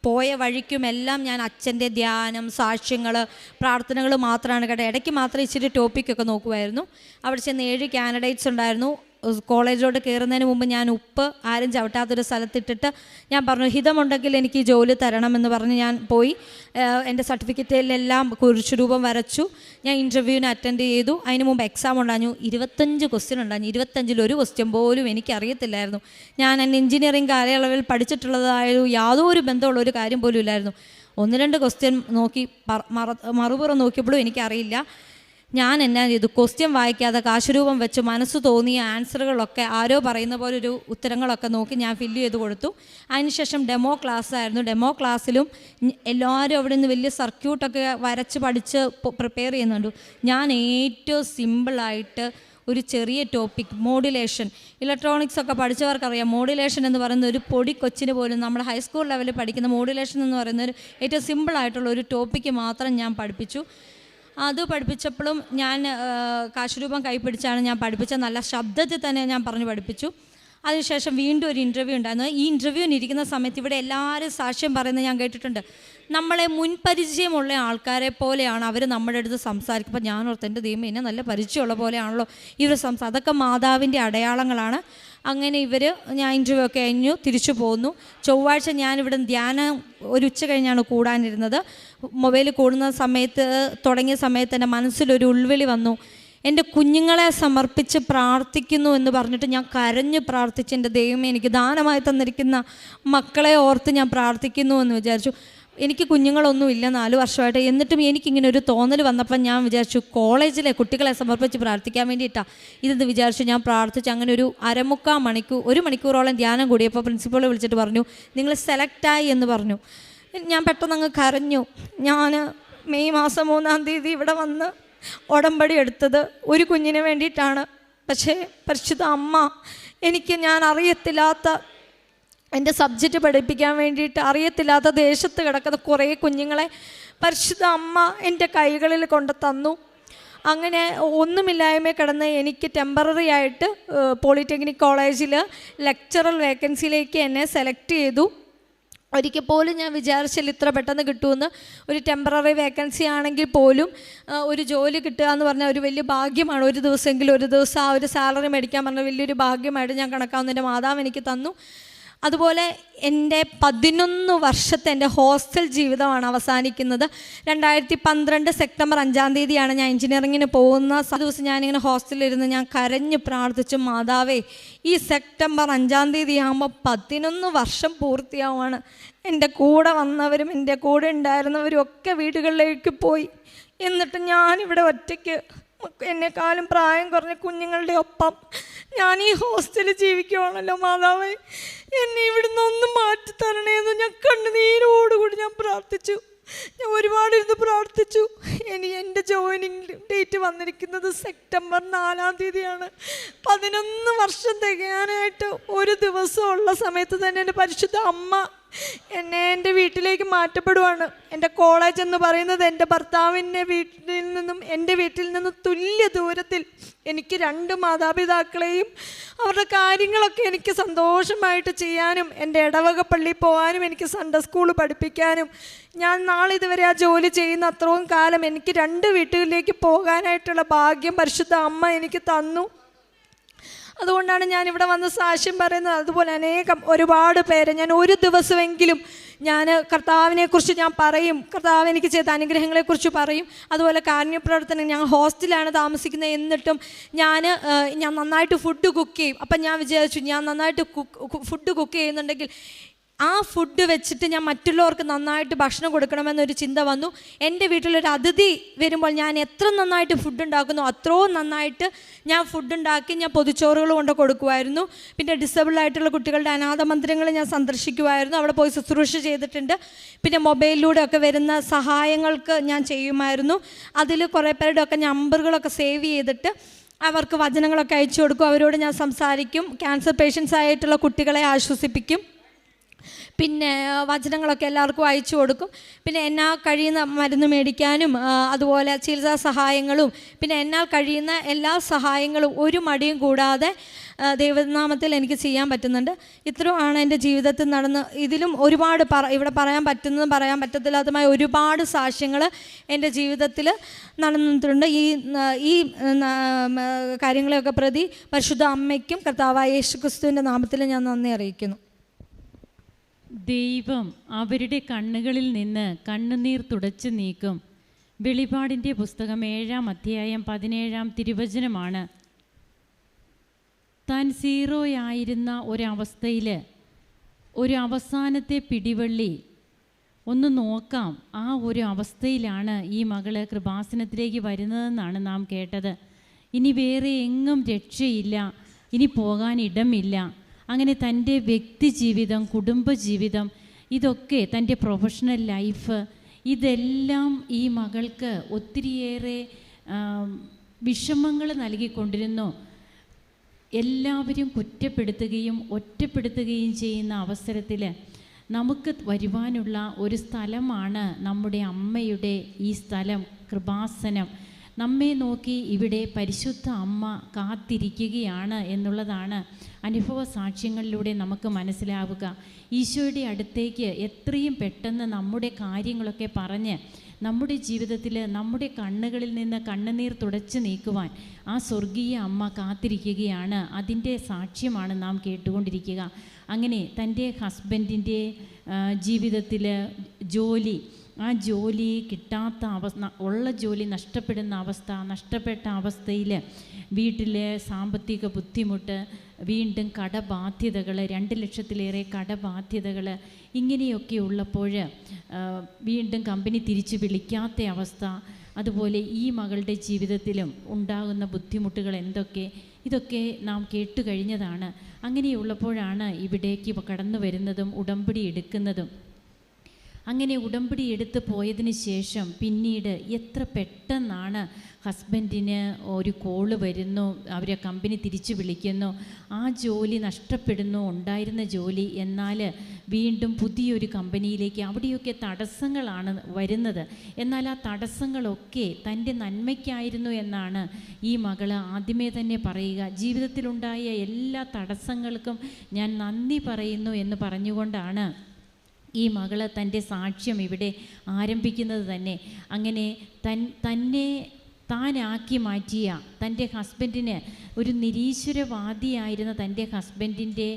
പോയ വഴിക്കുമെല്ലാം ഞാൻ അച്ഛൻ്റെ ധ്യാനം, സാക്ഷ്യങ്ങൾ, പ്രാർത്ഥനകൾ മാത്രമാണ് കേട്ടോ. ഇടയ്ക്ക് മാത്രം ഇച്ചിരി ടോപ്പിക്കൊക്കെ നോക്കുമായിരുന്നു. അവിടെ ചെന്ന് 7 കാൻഡിഡേറ്റ്സ് ഉണ്ടായിരുന്നു. കോളേജിലോട്ട് കയറുന്നതിന് മുമ്പ് ഞാൻ ഉപ്പ് ആരും ചവിട്ടാത്തൊരു സ്ഥലത്തിട്ടിട്ട് ഞാൻ പറഞ്ഞു, ഹിതമുണ്ടെങ്കിൽ എനിക്ക് ഈ ജോലി തരണമെന്ന് പറഞ്ഞ് ഞാൻ പോയി. എൻ്റെ സർട്ടിഫിക്കറ്റിലെല്ലാം കുരിശുരൂപം വരച്ചു. ഞാൻ ഇൻ്റർവ്യൂവിന് അറ്റൻഡ് ചെയ്തു. അതിന് മുമ്പ് എക്സാം ഉണ്ടായിരുന്നു. 25 ക്വസ്റ്റ്യൻ ഉണ്ടായിരുന്നു. 25-ൽ ഒരു ക്വസ്റ്റ്യൻ പോലും എനിക്കറിയത്തില്ലായിരുന്നു. ഞാൻ എഞ്ചിനീയറിംഗ് കാലയളവിൽ പഠിച്ചിട്ടുള്ളതായ യാതൊരു ബന്ധമുള്ള ഒരു കാര്യം പോലും ഇല്ലായിരുന്നു. 1-2 ക്വസ്റ്റ്യൻ നോക്കി മറുപുറം നോക്കിയപ്പോഴും എനിക്കറിയില്ല. ഞാൻ എന്നാ ചെയ്തു, ക്വസ്റ്റ്യൻ വായിക്കാതെ കാശുരൂപം വെച്ച് മനസ്സ് തോന്നിയ ആൻസറുകളൊക്കെ ആരോ പറയുന്ന പോലെ ഒരു ഉത്തരങ്ങളൊക്കെ നോക്കി ഞാൻ ഫില്ല് ചെയ്ത് കൊടുത്തു. അതിനുശേഷം ഡെമോ ക്ലാസ് ആയിരുന്നു. ഡെമോ ക്ലാസ്സിലും എല്ലാവരും അവിടെ നിന്ന് വലിയ സർക്യൂട്ടൊക്കെ വരച്ച് പഠിച്ച് പ്രിപ്പയർ ചെയ്യുന്നുണ്ട്. ഞാൻ ഏറ്റവും സിമ്പിളായിട്ട് ഒരു ചെറിയ ടോപ്പിക്, മോഡുലേഷൻ, ഇലക്ട്രോണിക്സ് ഒക്കെ പഠിച്ചവർക്കറിയാം. മോഡുലേഷൻ എന്ന് പറയുന്ന ഒരു പൊടി കൊച്ചിന് പോലും നമ്മൾ ഹൈസ്കൂൾ ലെവലിൽ പഠിക്കുന്ന മോഡുലേഷൻ എന്ന് പറയുന്ന ഒരു ഏറ്റവും സിമ്പിളായിട്ടുള്ള ഒരു ടോപ്പിക്ക് മാത്രം ഞാൻ പഠിപ്പിച്ചു. അത് പഠിപ്പിച്ചപ്പോഴും ഞാൻ കാശുരൂപം കൈപ്പിടിച്ചാണ് ഞാൻ പഠിപ്പിച്ചത്. നല്ല ശബ്ദത്തിൽ തന്നെ ഞാൻ പറഞ്ഞു പഠിപ്പിച്ചു. അതിനുശേഷം വീണ്ടും ഒരു ഇൻ്റർവ്യൂ ഉണ്ടായിരുന്നു. ഈ ഇൻ്റർവ്യൂവിന് ഇരിക്കുന്ന സമയത്ത് ഇവിടെ എല്ലാവരും സാക്ഷ്യം പറയുന്നത് ഞാൻ കേട്ടിട്ടുണ്ട്. നമ്മളെ മുൻപരിചയമുള്ള ആൾക്കാരെ പോലെയാണ് അവർ നമ്മുടെ അടുത്ത് സംസാരിക്കുമ്പോൾ ഞാൻ ഓർത്ത്, എൻ്റെ ദൈവം എന്നെ നല്ല പരിചയമുള്ള പോലെയാണല്ലോ ഇവർ അതൊക്കെ മാതാവിൻ്റെ അടയാളങ്ങളാണ്. അങ്ങനെ ഞാൻ ഇൻ്റർവ്യൂ ഒക്കെ കഴിഞ്ഞു തിരിച്ചു പോന്നു. ചൊവ്വാഴ്ച ഞാനിവിടെ ധ്യാനം ഒരു ഉച്ച കഴിഞ്ഞാണ് കൂടാനിരുന്നത്. മൊബൈൽ കൂടുന്ന സമയത്ത് തുടങ്ങിയ സമയത്ത് എൻ്റെ മനസ്സിലൊരു ഉൾവിളി വന്നു. എൻ്റെ കുഞ്ഞുങ്ങളെ സമർപ്പിച്ച് പ്രാർത്ഥിക്കുന്നു എന്ന് പറഞ്ഞിട്ട് ഞാൻ കരഞ്ഞ് പ്രാർത്ഥിച്ച്, എൻ്റെ ദൈവമേ എനിക്ക് ദാനമായി തന്നിരിക്കുന്ന മക്കളെ ഓർത്ത് ഞാൻ പ്രാർത്ഥിക്കുന്നു എന്ന് വിചാരിച്ചു. എനിക്ക് കുഞ്ഞുങ്ങളൊന്നും ഇല്ല 4 വർഷമായിട്ട്. എന്നിട്ടും എനിക്കിങ്ങനെ ഒരു തോന്നൽ വന്നപ്പോൾ ഞാൻ വിചാരിച്ചു കോളേജിലെ കുട്ടികളെ സമർപ്പിച്ച് പ്രാർത്ഥിക്കാൻ വേണ്ടിയിട്ടാണ് ഇതെന്ന് വിചാരിച്ചു. ഞാൻ പ്രാർത്ഥിച്ചു. അങ്ങനെ ഒരു 1 മണിക്കൂറോളം ധ്യാനം കൂടിയപ്പോൾ പ്രിൻസിപ്പൾ വിളിച്ചിട്ട് പറഞ്ഞു, നിങ്ങൾ സെലക്റ്റായി എന്ന് പറഞ്ഞു. ഞാൻ പെട്ടെന്ന് അങ്ങ് കരഞ്ഞു. ഞാൻ മെയ് മാസം 3-ാം തീയതി ഇവിടെ വന്ന് ഉടമ്പടി എടുത്തത് ഒരു കുഞ്ഞിന് വേണ്ടിയിട്ടാണ്. പക്ഷേ പരിശുദ്ധ അമ്മ ഞാൻ അറിയത്തില്ലാത്ത എൻ്റെ സബ്ജക്റ്റ് പഠിപ്പിക്കാൻ വേണ്ടിയിട്ട് അറിയത്തില്ലാത്ത ദേശത്ത് കിടക്കുന്ന കുറേ കുഞ്ഞുങ്ങളെ പരിശുദ്ധ അമ്മ എൻ്റെ കൈകളിൽ കൊണ്ട് തന്നു. അങ്ങനെ ഒന്നുമില്ലായ്മ കിടന്ന് എനിക്ക് ടെമ്പററി ആയിട്ട് പോളിടെക്നിക് കോളേജിൽ ലെക്ചറൽ വേക്കൻസിയിലേക്ക് എന്നെ സെലക്ട് ചെയ്തു. ഒരിക്കൽ പോലും ഞാൻ വിചാരിച്ചില്ല ഇത്ര പെട്ടെന്ന് കിട്ടുമെന്ന്. ഒരു ടെമ്പററി വേക്കൻസി ആണെങ്കിൽ പോലും ഒരു ജോലി കിട്ടുക എന്ന് പറഞ്ഞാൽ ഒരു വലിയ ഭാഗ്യമാണ്. ഒരു ദിവസം ആ ഒരു സാലറി മേടിക്കാൻ പറഞ്ഞാൽ വലിയൊരു ഭാഗ്യമായിട്ട് ഞാൻ കണക്കാവുന്ന എൻ്റെ മാതാവ് എനിക്ക് തന്നു. അതുപോലെ എൻ്റെ 11 വർഷത്തെ എൻ്റെ ഹോസ്റ്റൽ ജീവിതമാണ് അവസാനിക്കുന്നത്. 2012 സെപ്റ്റംബർ 5-ാം തീയതിയാണ് ഞാൻ എഞ്ചിനീയറിങ്ങിന് പോകുന്ന ദിവസം. ഞാനിങ്ങനെ ഹോസ്റ്റലിലിരുന്ന് ഞാൻ കരഞ്ഞ് പ്രാർത്ഥിച്ചു, മാതാവേ ഈ സെപ്റ്റംബർ 5-ാം തീയതി ആകുമ്പോൾ 11 വർഷം പൂർത്തിയാവുകയാണ്. എൻ്റെ കൂടെ വന്നവരും എൻ്റെ കൂടെ ഉണ്ടായിരുന്നവരും ഒക്കെ വീടുകളിലേക്ക് പോയി. എന്നിട്ട് ഞാനിവിടെ ഒറ്റയ്ക്ക് എന്നെക്കാളും പ്രായം കുറഞ്ഞ കുഞ്ഞുങ്ങളുടെ ഒപ്പം ഞാൻ ഈ ഹോസ്റ്റലിൽ ജീവിക്കുവാണല്ലോ മാതാവേ, എന്നെ ഇവിടുന്ന് ഒന്ന് മാറ്റിത്തരണേന്ന് ഞാൻ കണ്ണുനീരോടുകൂടി ഞാൻ പ്രാർത്ഥിച്ചു. ഞാൻ ഒരുപാട് ഇരുന്ന് പ്രാർത്ഥിച്ചു. എൻ്റെ ജോയിനിങ് ഡേറ്റ് വന്നിരിക്കുന്നത് സെപ്റ്റംബർ 4-ാം തീയതിയാണ്. 11 വർഷം തികയാനായിട്ട് ഒരു ദിവസമുള്ള സമയത്ത് തന്നെ എൻ്റെ പരിശുദ്ധ അമ്മ എൻ്റെ വീട്ടിലേക്ക് മാറ്റപ്പെടുവാണ്. എൻ്റെ കോളേജ് എന്ന് പറയുന്നത് എൻ്റെ ഭർത്താവിൻ്റെ വീട്ടിൽ നിന്നും എൻ്റെ വീട്ടിൽ നിന്നും തുല്യ ദൂരത്തിൽ. എനിക്ക് 2 മാതാപിതാക്കളെയും അവരുടെ കാര്യങ്ങളൊക്കെ എനിക്ക് സന്തോഷമായിട്ട് ചെയ്യാനും, എൻ്റെ ഇടവക പള്ളിയിൽ പോകാനും, എനിക്ക് സൺഡേ സ്കൂൾ പഠിപ്പിക്കാനും, ഞാൻ നാളിതുവരെ ആ ജോലി ചെയ്യുന്ന അത്രയും കാലം എനിക്ക് 2 വീട്ടുകളിലേക്ക് പോകാനായിട്ടുള്ള ഭാഗ്യം പരിശുദ്ധ അമ്മ എനിക്ക് തന്നു. അതുകൊണ്ടാണ് ഞാനിവിടെ വന്ന് സാക്ഷ്യം പറയുന്നത്. അതുപോലെ ഒരുപാട് പേര് ഞാൻ ഒരു ദിവസമെങ്കിലും ഞാൻ കർത്താവിനെക്കുറിച്ച് ഞാൻ പറയും, കർത്താവ് എനിക്ക് ചെയ്ത അനുഗ്രഹങ്ങളെക്കുറിച്ച് പറയും. അതുപോലെ കാരുണ്യപ്രവർത്തനം, ഞാൻ ഹോസ്റ്റലാണ് താമസിക്കുന്നത്, എന്നിട്ടും ഞാൻ നന്നായിട്ട് ഫുഡ് കുക്ക് ചെയ്യും. അപ്പം ഞാൻ വിചാരിച്ചു, ഞാൻ നന്നായിട്ട് ഫുഡ് കുക്ക് ചെയ്യുന്നുണ്ടെങ്കിൽ ആ ഫുഡ് വെച്ചിട്ട് ഞാൻ മറ്റുള്ളവർക്ക് നന്നായിട്ട് ഭക്ഷണം കൊടുക്കണമെന്നൊരു ചിന്ത വന്നു. എൻ്റെ വീട്ടിലൊരു അതിഥി വരുമ്പോൾ ഞാൻ എത്ര നന്നായിട്ട് ഫുഡ് ഉണ്ടാക്കുന്നു അത്രയും നന്നായിട്ട് ഞാൻ ഫുഡ് ഉണ്ടാക്കി ഞാൻ പൊതിച്ചോറുകൾ കൊണ്ട് കൊടുക്കുമായിരുന്നു. പിന്നെ ഡിസേബിൾ ആയിട്ടുള്ള കുട്ടികളുടെ അനാഥ മന്ദിരങ്ങൾ ഞാൻ സന്ദർശിക്കുമായിരുന്നു, അവിടെ പോയി ശുശ്രൂഷ ചെയ്തിട്ടുണ്ട്. പിന്നെ മൊബൈലിലൂടെ ഒക്കെ വരുന്ന സഹായങ്ങൾക്ക് ഞാൻ ചെയ്യുമായിരുന്നു. അതിൽ കുറേ പേരുടെ ഒക്കെ നമ്പറുകളൊക്കെ സേവ് ചെയ്തിട്ട് അവർക്ക് വചനങ്ങളൊക്കെ അയച്ചു കൊടുക്കും, അവരോട് ഞാൻ സംസാരിക്കും. ക്യാൻസർ പേഷ്യൻസ് ആയിട്ടുള്ള കുട്ടികളെ ആശ്വസിപ്പിക്കും. പിന്നെ വചനങ്ങളൊക്കെ എല്ലാവർക്കും അയച്ചു കൊടുക്കും. പിന്നെ എന്നാൽ കഴിയുന്ന മരുന്ന് മേടിക്കാനും അതുപോലെ ചികിത്സാ സഹായങ്ങളും പിന്നെ എന്നാൽ കഴിയുന്ന എല്ലാ സഹായങ്ങളും ഒരു മടിയും കൂടാതെ ദൈവനാമത്തിൽ എനിക്ക് ചെയ്യാൻ പറ്റുന്നുണ്ട്. ഇത്രയുമാണ് എൻ്റെ ജീവിതത്തിൽ നടന്ന്. ഇതിലും ഒരുപാട് ഇവിടെ പറയാൻ പറ്റുന്നതും പറയാൻ പറ്റത്തില്ലാത്തതുമായ ഒരുപാട് സാക്ഷ്യങ്ങൾ എൻ്റെ ജീവിതത്തിൽ നടന്നിട്ടുണ്ട്. ഈ കാര്യങ്ങളെയൊക്കെ പ്രതി പരിശുദ്ധ അമ്മയ്ക്കും കർത്താവായ യേശുക്രിസ്തുവിൻ്റെ നാമത്തിൽ ഞാൻ നന്ദി അറിയിക്കുന്നു. ദൈവം അവരുടെ കണ്ണുകളിൽ നിന്ന് കണ്ണുനീർ തുടച്ചു നീക്കും. വെളിപാടിൻ്റെ പുസ്തകം 7-ാം അധ്യായം 17-ാം തിരുവചനമാണ്. താൻ സീറോയായിരുന്ന ഒരവസ്ഥയിൽ ഒരു അവസാനത്തെ പിടിവള്ളി ഒന്ന് നോക്കാം, ആ ഒരു അവസ്ഥയിലാണ് ഈ മകള് കൃപാസനത്തിലേക്ക് വരുന്നതെന്നാണ് നാം കേട്ടത്. ഇനി വേറെ എങ്ങും രക്ഷയില്ല, ഇനി പോകാൻ ഇടമില്ല. അങ്ങനെ തൻ്റെ വ്യക്തി ജീവിതം, കുടുംബജീവിതം, ഇതൊക്കെ തൻ്റെ പ്രൊഫഷണൽ ലൈഫ്, ഇതെല്ലാം ഈ മകൾക്ക് ഒത്തിരിയേറെ വിഷമങ്ങൾ നൽകിക്കൊണ്ടിരുന്നു. എല്ലാവരും കുറ്റപ്പെടുത്തുകയും ഒറ്റപ്പെടുത്തുകയും ചെയ്യുന്ന അവസരത്തിൽ നമുക്ക് വരുവാനുള്ള ഒരു സ്ഥലമാണ് നമ്മുടെ അമ്മയുടെ ഈ സ്ഥലം, കൃപാസനം. നമ്മെ നോക്കി ഇവിടെ പരിശുദ്ധ അമ്മ കാത്തിരിക്കുകയാണ് എന്നുള്ളതാണ് അനുഭവ സാക്ഷ്യങ്ങളിലൂടെ നമുക്ക് മനസ്സിലാവുക. ഈശോയുടെ അടുത്തേക്ക് എത്രയും പെട്ടെന്ന് നമ്മുടെ കാര്യങ്ങളൊക്കെ പറഞ്ഞ് നമ്മുടെ ജീവിതത്തിൽ നമ്മുടെ കണ്ണുകളിൽ നിന്ന് കണ്ണുനീർ തുടച്ചു നീക്കുവാൻ ആ സ്വർഗീയ അമ്മ കാത്തിരിക്കുകയാണ്. അതിൻ്റെ സാക്ഷ്യമാണ് നാം കേട്ടുകൊണ്ടിരിക്കുക. അങ്ങനെ തൻ്റെ ഹസ്ബൻഡിൻ്റെ ജീവിതത്തിൽ ജോലി, ആ ജോലി കിട്ടാത്ത അവസ്ഥ, ഉള്ള ജോലി നഷ്ടപ്പെടുന്ന അവസ്ഥ, നഷ്ടപ്പെട്ട അവസ്ഥയിൽ വീട്ടിലെ സാമ്പത്തിക ബുദ്ധിമുട്ട്, വീണ്ടും കടബാധ്യതകൾ, 2 ലക്ഷത്തിലേറെ കടബാധ്യതകൾ, ഇങ്ങനെയൊക്കെ ഉള്ളപ്പോൾ വീണ്ടും കമ്പനി തിരിച്ച് വിളിക്കാത്ത അവസ്ഥ, അതുപോലെ ഈ മകളുടെ ജീവിതത്തിലും ഉണ്ടാകുന്ന ബുദ്ധിമുട്ടുകൾ എന്തൊക്കെ, ഇതൊക്കെ നാം കേട്ടു കഴിഞ്ഞതാണ്. അങ്ങനെയുള്ളപ്പോഴാണ് ഇവിടേക്ക് കടന്നു വരുന്നതും ഉടമ്പടി എടുക്കുന്നതും. അങ്ങനെ ഉടമ്പടി എടുത്ത് പോയതിന് ശേഷം പിന്നീട് എത്ര പെട്ടെന്നാണ് ഹസ്ബൻഡിന് ഒരു കോള് വരുന്നു, അവരെ കമ്പനി തിരിച്ചു വിളിക്കുന്നു, ആ ജോലി നഷ്ടപ്പെടുന്നു, ഉണ്ടായിരുന്ന ജോലി. എന്നാൽ വീണ്ടും പുതിയൊരു കമ്പനിയിലേക്ക്, അവിടെയൊക്കെ തടസ്സങ്ങളാണ് വരുന്നത്. എന്നാൽ ആ തടസ്സങ്ങളൊക്കെ തൻ്റെ നന്മയ്ക്കായിരുന്നു എന്നാണ് ഈ മകൾ ആദ്യമേ തന്നെ പറയുക. ജീവിതത്തിലുണ്ടായ എല്ലാ തടസ്സങ്ങൾക്കും ഞാൻ നന്ദി പറയുന്നു എന്ന് പറഞ്ഞുകൊണ്ടാണ് ഈ മകൾ തൻ്റെ സാക്ഷ്യം ഇവിടെ ആരംഭിക്കുന്നത് തന്നെ. അങ്ങനെ താനാക്കി മാറ്റിയ തൻ്റെ ഹസ്ബൻഡിന്, ഒരു നിരീശ്വരവാദിയായിരുന്ന തൻ്റെ ഹസ്ബൻഡിൻ്റെ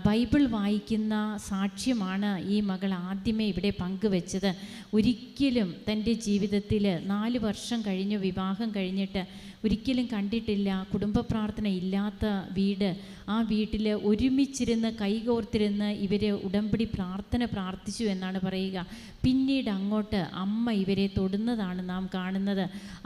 ബൈബിൾ വായിക്കുന്ന സാക്ഷ്യമാണ് ഈ മകൾ ആദ്യമേ ഇവിടെ പങ്കുവെച്ചത്. ഒരിക്കലും തൻ്റെ ജീവിതത്തിൽ 4 വർഷം കഴിഞ്ഞു വിവാഹം കഴിഞ്ഞിട്ട് ഒരിക്കലും കണ്ടിട്ടില്ല കുടുംബ പ്രാർത്ഥന ഇല്ലാത്ത വീട്. ആ വീട്ടിൽ ഒരുമിച്ചിരുന്ന് കൈകോർത്തിരുന്ന് ഇവരെ ഉടമ്പടി പ്രാർത്ഥന പ്രാർത്ഥിച്ചു എന്നാണ് പറയുക. പിന്നീട് അങ്ങോട്ട് അമ്മ ഇവരെ തൊടുന്നതാണ് നാം കാണുന്നത്.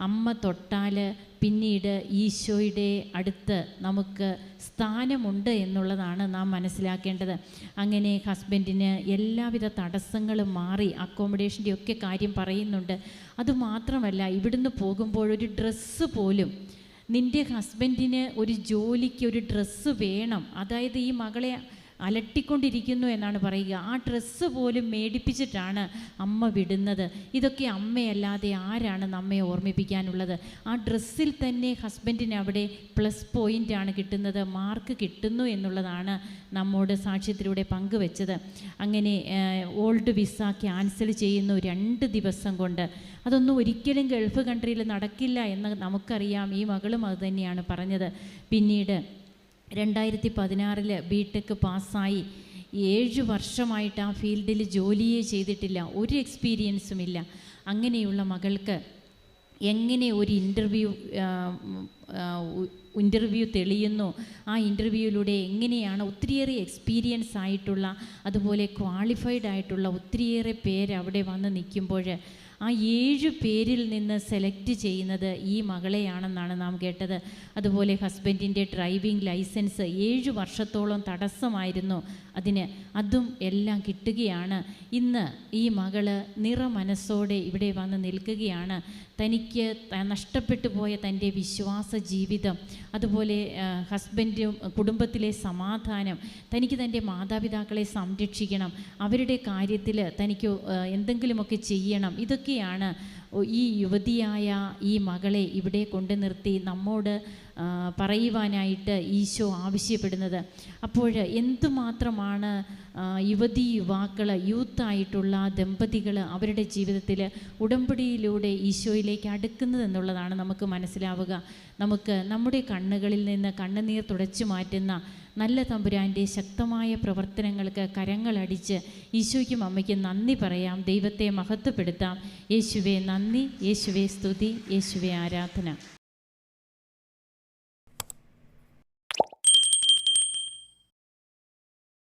അമ്മ തൊട്ടാൽ പിന്നീട് ഈശോയുടെ അടുത്ത് നമുക്ക് സ്ഥാനമുണ്ട് എന്നുള്ളതാണ് നാം മനസ്സിലാക്കേണ്ടത്. അങ്ങനെ ഹസ്ബൻഡിന് എല്ലാവിധ തടസ്സങ്ങളും മാറി, അക്കോമഡേഷൻ്റെ ഒക്കെ കാര്യം പറയുന്നുണ്ട്. അതുമാത്രമല്ല, ഇവിടുന്ന് പോകുമ്പോഴൊരു ഡ്രസ്സ് പോലും, നിൻ്റെ ഹസ്ബൻഡിന് ഒരു ജോലിക്ക് ഒരു ഡ്രസ്സ് വേണം, അതായത് ഈ മകളെ അലട്ടിക്കൊണ്ടിരിക്കുന്നു എന്നാണ് പറയുക. ആ ഡ്രസ്സ് പോലും മേടിപ്പിച്ചിട്ടാണ് അമ്മ വിടുന്നത്. ഇതൊക്കെ അമ്മയല്ലാതെ ആരാണ് നമ്മെ ഓർമ്മിപ്പിക്കാനുള്ളത്? ആ ഡ്രസ്സിൽ തന്നെ ഹസ്ബൻഡിന് അവിടെ പ്ലസ് പോയിൻ്റാണ് കിട്ടുന്നത്, മാർക്ക് കിട്ടുന്നു എന്നുള്ളതാണ് നമ്മോട് സാക്ഷ്യത്തിലൂടെ പങ്കുവെച്ചത്. അങ്ങനെ ഓൾഡ് വിസ ക്യാൻസൽ ചെയ്യുന്നു 2 ദിവസം കൊണ്ട്. അതൊന്നും ഒരിക്കലും ഗൾഫ് കൺട്രിയിൽ നടക്കില്ല എന്ന് നമുക്കറിയാം. ഈ മകളും അത് തന്നെയാണ് പറഞ്ഞത്. പിന്നീട് 2016 ബിടെക് പാസ്സായി 7 വർഷമായിട്ട് ആ ഫീൽഡിൽ ജോലിയേ ചെയ്തിട്ടില്ല, ഒരു എക്സ്പീരിയൻസും ഇല്ല. അങ്ങനെയുള്ള മകൾക്ക് എങ്ങനെ ഒരു ഇൻ്റർവ്യൂ തെളിയുന്നു, ആ ഇൻ്റർവ്യൂവിലൂടെ എങ്ങനെയാണ് ഒത്തിരിയേറെ എക്സ്പീരിയൻസ് ആയിട്ടുള്ള, അതുപോലെ ക്വാളിഫൈഡ് ആയിട്ടുള്ള ഒത്തിരിയേറെ പേര് അവിടെ വന്ന് നിൽക്കുമ്പോൾ ആ 7 പേരിൽ നിന്ന് സെലക്ട് ചെയ്യുന്നത് ഈ മകളെയാണെന്നാണ് നാം കേട്ടത്. അതുപോലെ ഹസ്ബൻഡിൻ്റെ ഡ്രൈവിംഗ് ലൈസൻസ് 7 വർഷത്തോളം തടസ്സമായിരുന്നു അതിന്, അതും എല്ലാം കിട്ടുകയാണ്. ഇന്ന് ഈ മകള് നിറമനസ്സോടെ ഇവിടെ വന്ന് നിൽക്കുകയാണ്. തനിക്ക് നഷ്ടപ്പെട്ടു പോയ തൻ്റെ വിശ്വാസ ജീവിതം, അതുപോലെ ഹസ്ബൻഡും കുടുംബത്തിലെ സമാധാനം, തനിക്ക് തൻ്റെ മാതാപിതാക്കളെ സംരക്ഷിക്കണം, അവരുടെ കാര്യത്തിൽ തനിക്ക് എന്തെങ്കിലുമൊക്കെ ചെയ്യണം, ഇതൊക്കെയാണ് ഈ യുവതിയായ ഈ മകളെ ഇവിടെ കൊണ്ടു നിർത്തി നമ്മോട് പറയുവാനായിട്ട് ഈശോ ആവശ്യപ്പെടുന്നത്. അപ്പോൾ എന്തുമാത്രമാണ് യുവാക്കൾ, യൂത്തായിട്ടുള്ള ദമ്പതികൾ അവരുടെ ജീവിതത്തിൽ ഉടമ്പടിയിലൂടെ ഈശോയിലേക്ക് അടുക്കുന്നതെന്നുള്ളതാണ് നമുക്ക് മനസ്സിലാവുക. നമുക്ക് നമ്മുടെ കണ്ണുകളിൽ നിന്ന് കണ്ണുനീർ തുടച്ചു മാറ്റുന്ന നല്ല തമ്പുരാൻ്റെ ശക്തമായ പ്രവർത്തനങ്ങൾക്ക് കരങ്ങളടിച്ച് ഈശോയ്ക്കും അമ്മയ്ക്കും നന്ദി പറയാം, ദൈവത്തെ മഹത്വപ്പെടുത്താം. യേശുവേ നന്ദി, യേശുവേ സ്തുതി, യേശുവേ ആരാധന.